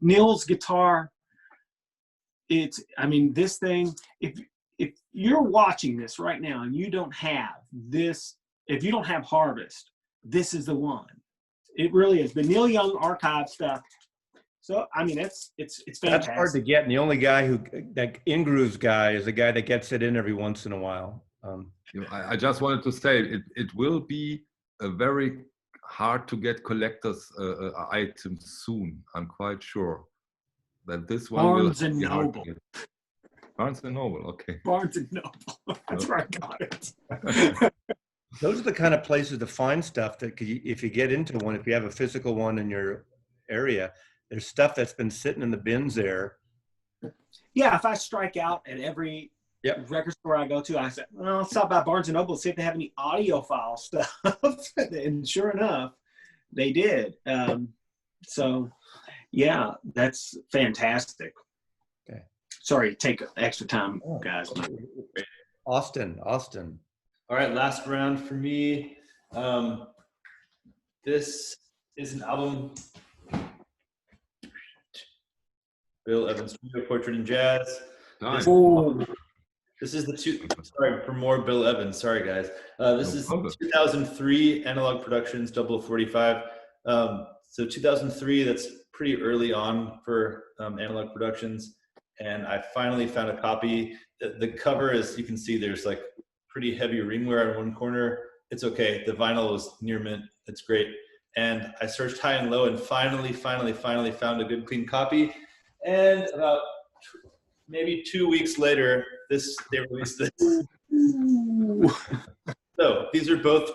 Neil's guitar, this thing, if you're watching this right now and you don't have this, if you don't have Harvest, this is the one. It really is. The Neil Young archive stuff. So, I mean, it's fantastic. That's hard to get. And the only guy that in-grooves guy is a guy that gets it in every once in a while. I just wanted to say it will be a very hard to get collector's item soon. I'm quite sure that this one Barnes will and be hard Noble. to get. Barnes and Noble, okay. Barnes and Noble. That's where I got it. Those are the kind of places to find stuff that if you get into one, if you have a physical one in your area, there's stuff that's been sitting in the bins there. Yeah, if I strike out at every record store I go to, I said, well, let's stop by Barnes & Noble and see if they have any audiophile stuff. And sure enough, they did. So, Yeah, that's fantastic. Okay. Sorry, take extra time, Oh. guys. Austin. All right, last round for me. This is an album. Bill Evans, Portrait in Jazz. Nice. This is sorry, for more Bill Evans. Sorry, guys. This is 2003 Analog Productions 0045. So 2003, that's pretty early on for Analog Productions. And I finally found a copy. The cover, as you can see, there's like pretty heavy ringware on one corner. It's okay. The vinyl is near mint. It's great. And I searched high and low and finally found a good clean copy. And about maybe 2 weeks later, they released this. So these are both,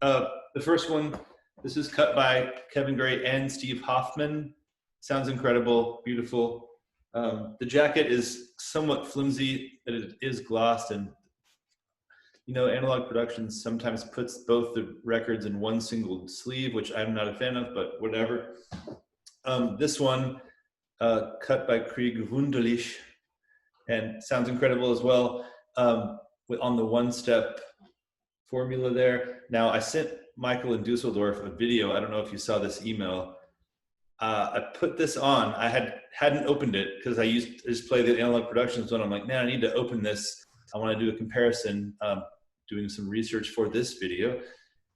the first one, this is cut by Kevin Gray and Steve Hoffman. Sounds incredible, beautiful. The jacket is somewhat flimsy, but it is glossed, and you know, Analog Productions sometimes puts both the records in one single sleeve, which I'm not a fan of, but whatever. This one, cut by Krieg Wunderlich, and sounds incredible as well, on the one-step formula there. Now, I sent Michael in Dusseldorf a video. I don't know if you saw this email. I put this on. I hadn't opened it because I used to just play the Analog Productions one. I'm like, man, I need to open this. I want to do a comparison, doing some research for this video.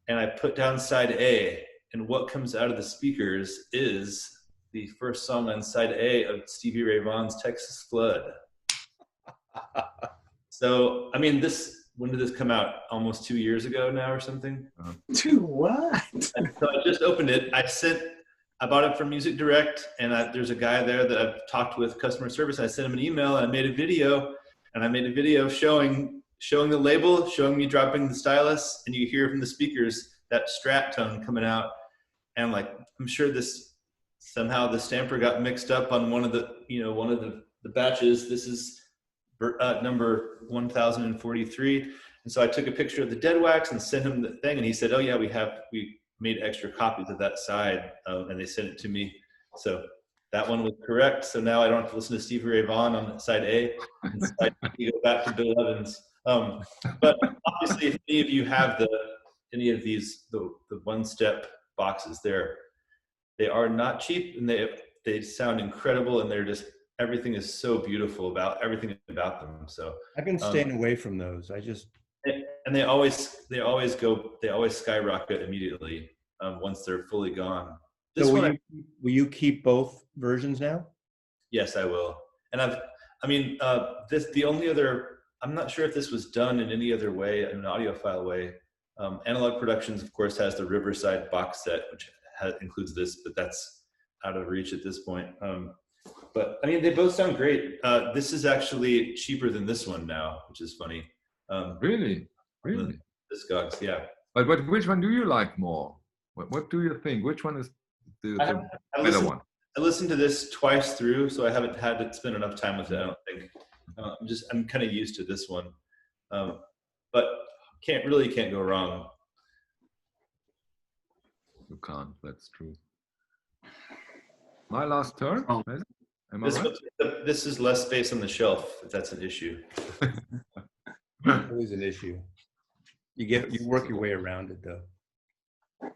And I put down side A, and what comes out of the speakers is the first song on side A of Stevie Ray Vaughan's Texas Flood. So, I mean, when did this come out? Almost 2 years ago now or something? To what? And so I just opened it. I bought it from Music Direct, and there's a guy there that I've talked with customer service. I sent him an email, and I made a video, showing the label, showing me dropping the stylus, and you hear from the speakers that Strat tone coming out. And like, I'm sure somehow the stamper got mixed up on one of the batches. This is number 1043. And so I took a picture of the dead wax and sent him the thing, and he said, oh yeah, we made extra copies of that side, and they sent it to me. So that one was correct. So now I don't have to listen to Stevie Ray Vaughan on side A, and side B, go back to Bill Evans. But obviously, if any of you have any of these, the one-step boxes there, they are not cheap, and they sound incredible, and they're just, everything is so beautiful about everything about them. So I've been staying away from those. And they always skyrocket immediately once they're fully gone. So will you keep both versions now? Yes, I will. And the only other, I'm not sure if this was done in any other way, in an audiophile way. Analog Productions, of course, has the Riverside box set, which includes this, but that's out of reach at this point. But I mean, they both sound great. This is actually cheaper than this one now, which is funny. Really? Discogs, yeah. But which one do you like more? What do you think? Which one is the better one? I listened to this twice through, so I haven't had to spend enough time with it, I don't think. I'm kind of used to this one. But can't go wrong. You can't, that's true. My last turn? Oh. Am I right? This is less space on the shelf, if that's an issue. Always an issue. You work your way around it though. I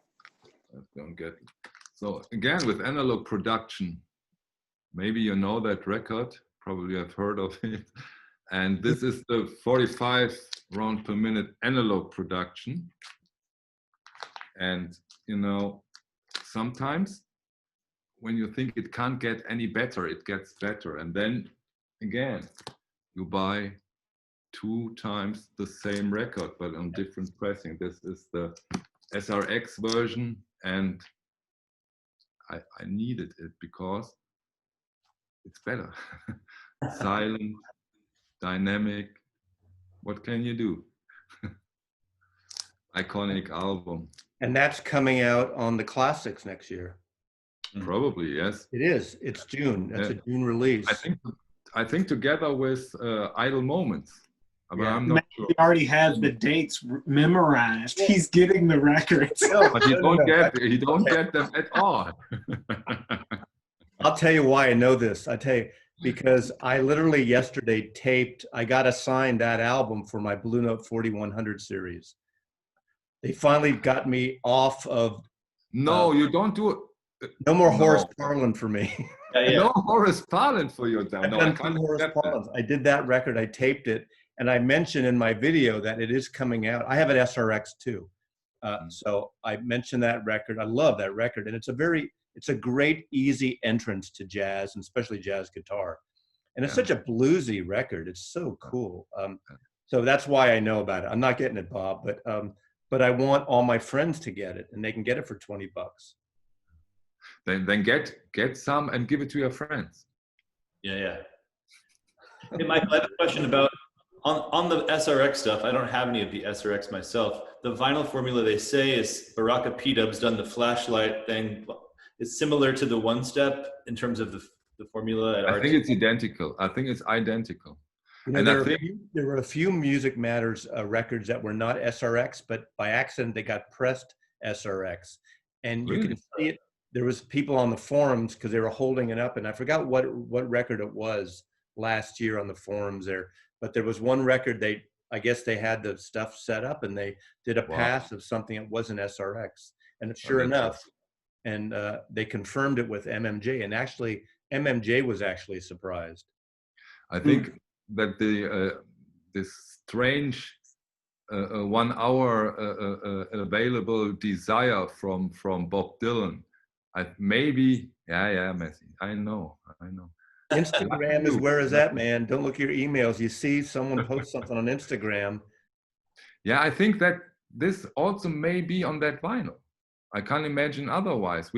don't get it. So again, with Analog Production, maybe you know that record, probably have heard of it. And this is the 45 round per minute Analog Production. And you know, sometimes when you think it can't get any better, it gets better. And then again, you buy 2 times the same record, but on different pressing. This is the SRX version, and I needed it because it's better. Silent, dynamic. What can you do? Iconic album. And that's coming out on the classics next year. Probably, yes. It is. It's June. That's a June release. I think together with Idle Moments. But I'm not sure. He already has the dates memorized. He's getting the records. But he don't get them at all. I'll tell you why I know this. I tell you, because I literally yesterday I got assigned that album for my Blue Note 4100 series. They finally got me off of, No, you don't do it. no more No. Horace Parlan for me. Yeah. No Horace Parlan for you. I've No, I done can't two Horace accept that. Parlans. I did that record, I taped it, and I mentioned in my video that it is coming out. I have an SRX too. So I mentioned that record. I love that record. And it's a great, easy entrance to jazz, and especially jazz guitar. And it's such a bluesy record. It's so cool. So that's why I know about it. I'm not getting it, Bob, but I want all my friends to get it, and they can get it for $20. Then get some and give it to your friends. Yeah. Hey, Michael, I have a question about on the SRX stuff. I don't have any of the SRX myself. The vinyl formula they say is Baraka P-Dub's done the flashlight thing. It's similar to the one step in terms of the formula at I think it's identical. I think it's identical. You know, And there were a few Music Matters records that were not SRX, but by accident they got pressed SRX, and you can see it. There was people on the forums because they were holding it up, and I forgot what record it was last year on the forums there. But there was one record I guess they had the stuff set up, and they did a pass of something that wasn't SRX, and sure enough, and they confirmed it with MMJ, and actually MMJ was actually surprised. I think that this strange 1 hour available desire from Bob Dylan, Messi. I know. Instagram is where is that, man? Don't look at your emails. You see someone post something on Instagram. Yeah, I think that this also may be on that vinyl. I can't imagine otherwise,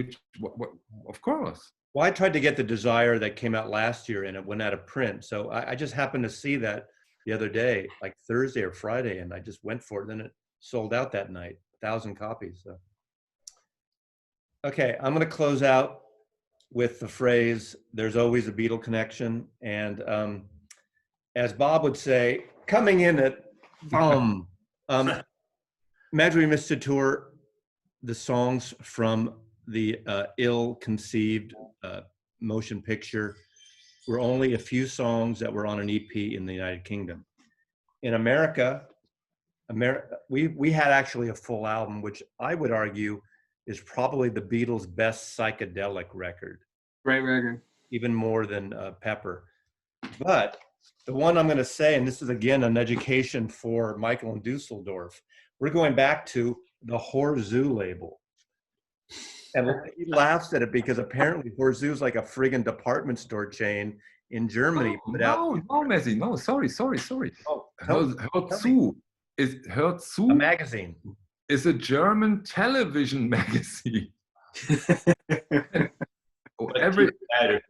of course. Well, I tried to get the Desire that came out last year, and it went out of print. So I just happened to see that the other day, like Thursday or Friday, and I just went for it. Then it sold out that night, 1,000 copies. So. Okay, I'm going to close out with the phrase, there's always a Beatle connection. And as Bob would say, coming in at boom. Imagine we missed a tour, the songs from the ill-conceived motion picture were only a few songs that were on an EP in the United Kingdom. In America, we had actually a full album, which I would argue is probably the Beatles' best psychedelic record. Great record. Even more than Pepper. But the one I'm going to say, and this is again an education for Michael in Dusseldorf, we're going back to the Horzoo label. And he laughs at it because apparently Horzoo is like a friggin' department store chain in Germany. No, Messi. No, sorry. Oh, Horzoo a magazine. Is a German television magazine. Every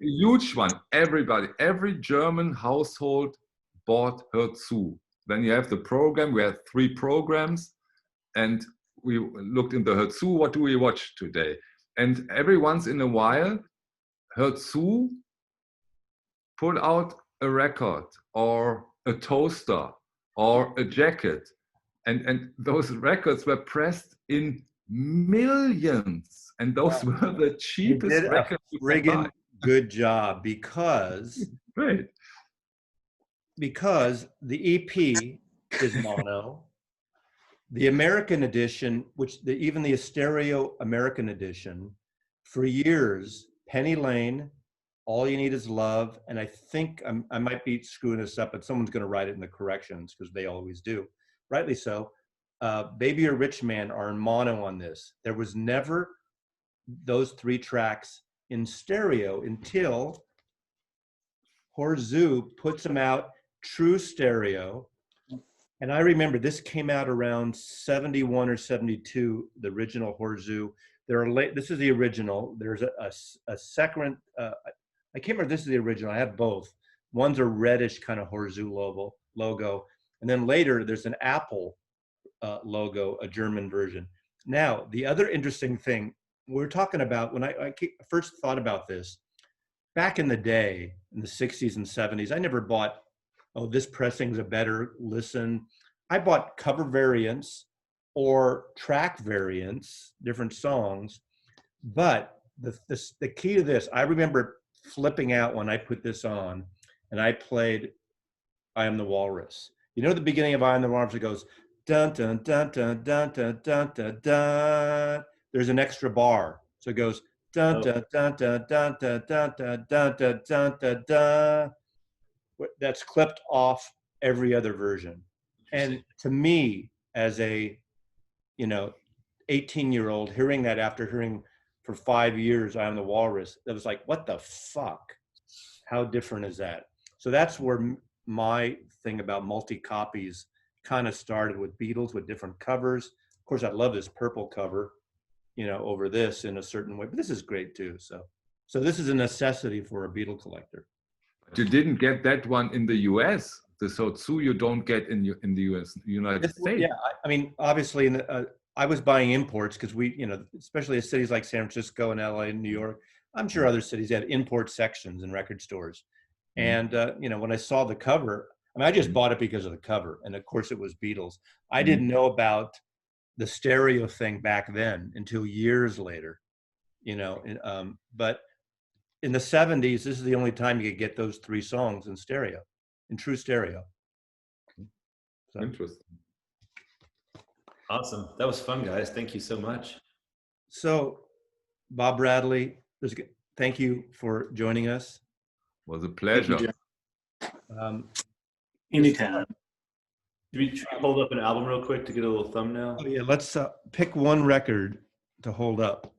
huge one. Every German household bought Horzoo. Then you have the program. We had 3 programs, and we looked in the Horzoo. What do we watch today? And every once in a while, Horzoo put out a record or a toaster or a jacket. And those records were pressed in millions. And those were the cheapest records you could buy. Good job, because the EP is mono. The American edition, even the stereo American edition, for years, Penny Lane, All You Need Is Love, and I think I might be screwing this up, but someone's going to write it in the corrections because they always do, rightly so. Baby You're a Rich Man are in mono on this. There was never those 3 tracks in stereo until Horzoo puts them out true stereo. And I remember this came out around 71 or 72, the original Horzoo. This is the original. There's a second, I can't remember, this is the original. I have both. One's a reddish kind of Horzoo logo. And then later there's an Apple logo, a German version. Now, the other interesting thing we're talking about, when I first thought about this, back in the day, in the 60s and 70s, I never bought, this pressing's a better listen. I bought cover variants or track variants, different songs. But the key to this, I remember flipping out when I put this on and I played I Am the Walrus. You know, the beginning of I Am the Walrus, it goes dun dun dun dun dun dun dun dun dun. There's an extra bar, so it goes dun dun dun dun dun dun dun dun dun dun dun dun dun. That's clipped off every other version. And to me, as a 18-year-old, hearing that after hearing for 5 years I Am the Walrus, it was like, what the fuck? How different is that? So that's where my thing about multi-copies kind of started, with Beatles, with different covers. Of course, I love this purple cover, over this in a certain way, but this is great too. So this is a necessity for a Beatle collector. You didn't get that one in the US. The Sotsu you don't get in the US, United States. Yeah, I mean, obviously, I was buying imports because we, especially in cities like San Francisco and LA and New York, I'm sure other cities had import sections in record stores. And, when I saw the cover, I mean, I just bought it because of the cover. And of course it was Beatles. I didn't know about the stereo thing back then until years later, but in the 70s, this is the only time you could get those 3 songs in stereo, in true stereo. So. Interesting. Awesome. That was fun, guys. Thank you so much. So, Bob Bradley, thank you for joining us. It was a pleasure. Anytime. Do we hold up an album real quick to get a little thumbnail? Oh, yeah, let's pick one record to hold up.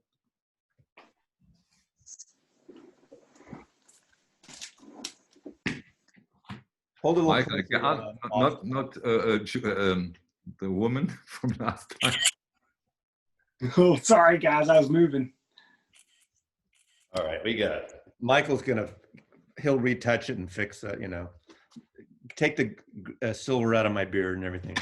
Hold it a little closer, not the woman from last time. Oh, sorry guys, I was moving. All right, we got it. Michael's he'll retouch it and fix that, take the silver out of my beard and everything.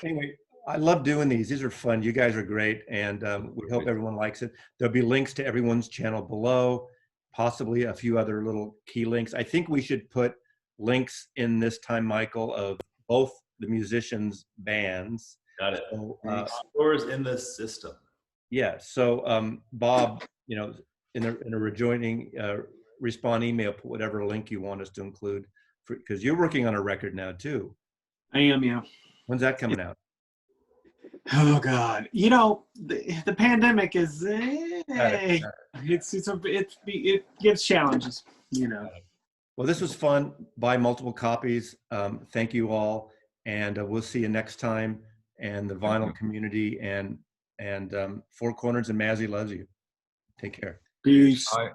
Anyway, I love doing these. These are fun. You guys are great. And we hope everyone likes it. There'll be links to everyone's channel below, possibly a few other little key links. I think we should put links in this time, Michael, of both the musicians' bands. Got it. So, Explorers in the system. Yeah. So Bob, in a rejoining respond email, put whatever link you want us to include, because you're working on a record now too. I am, yeah. When's that coming out? Oh God, the pandemic is it gives challenges, Well, this was fun. Buy multiple copies. Thank you all, and we'll see you next time. And the vinyl community and Four Corners and Mazzy loves you. Take care. Peace. Bye.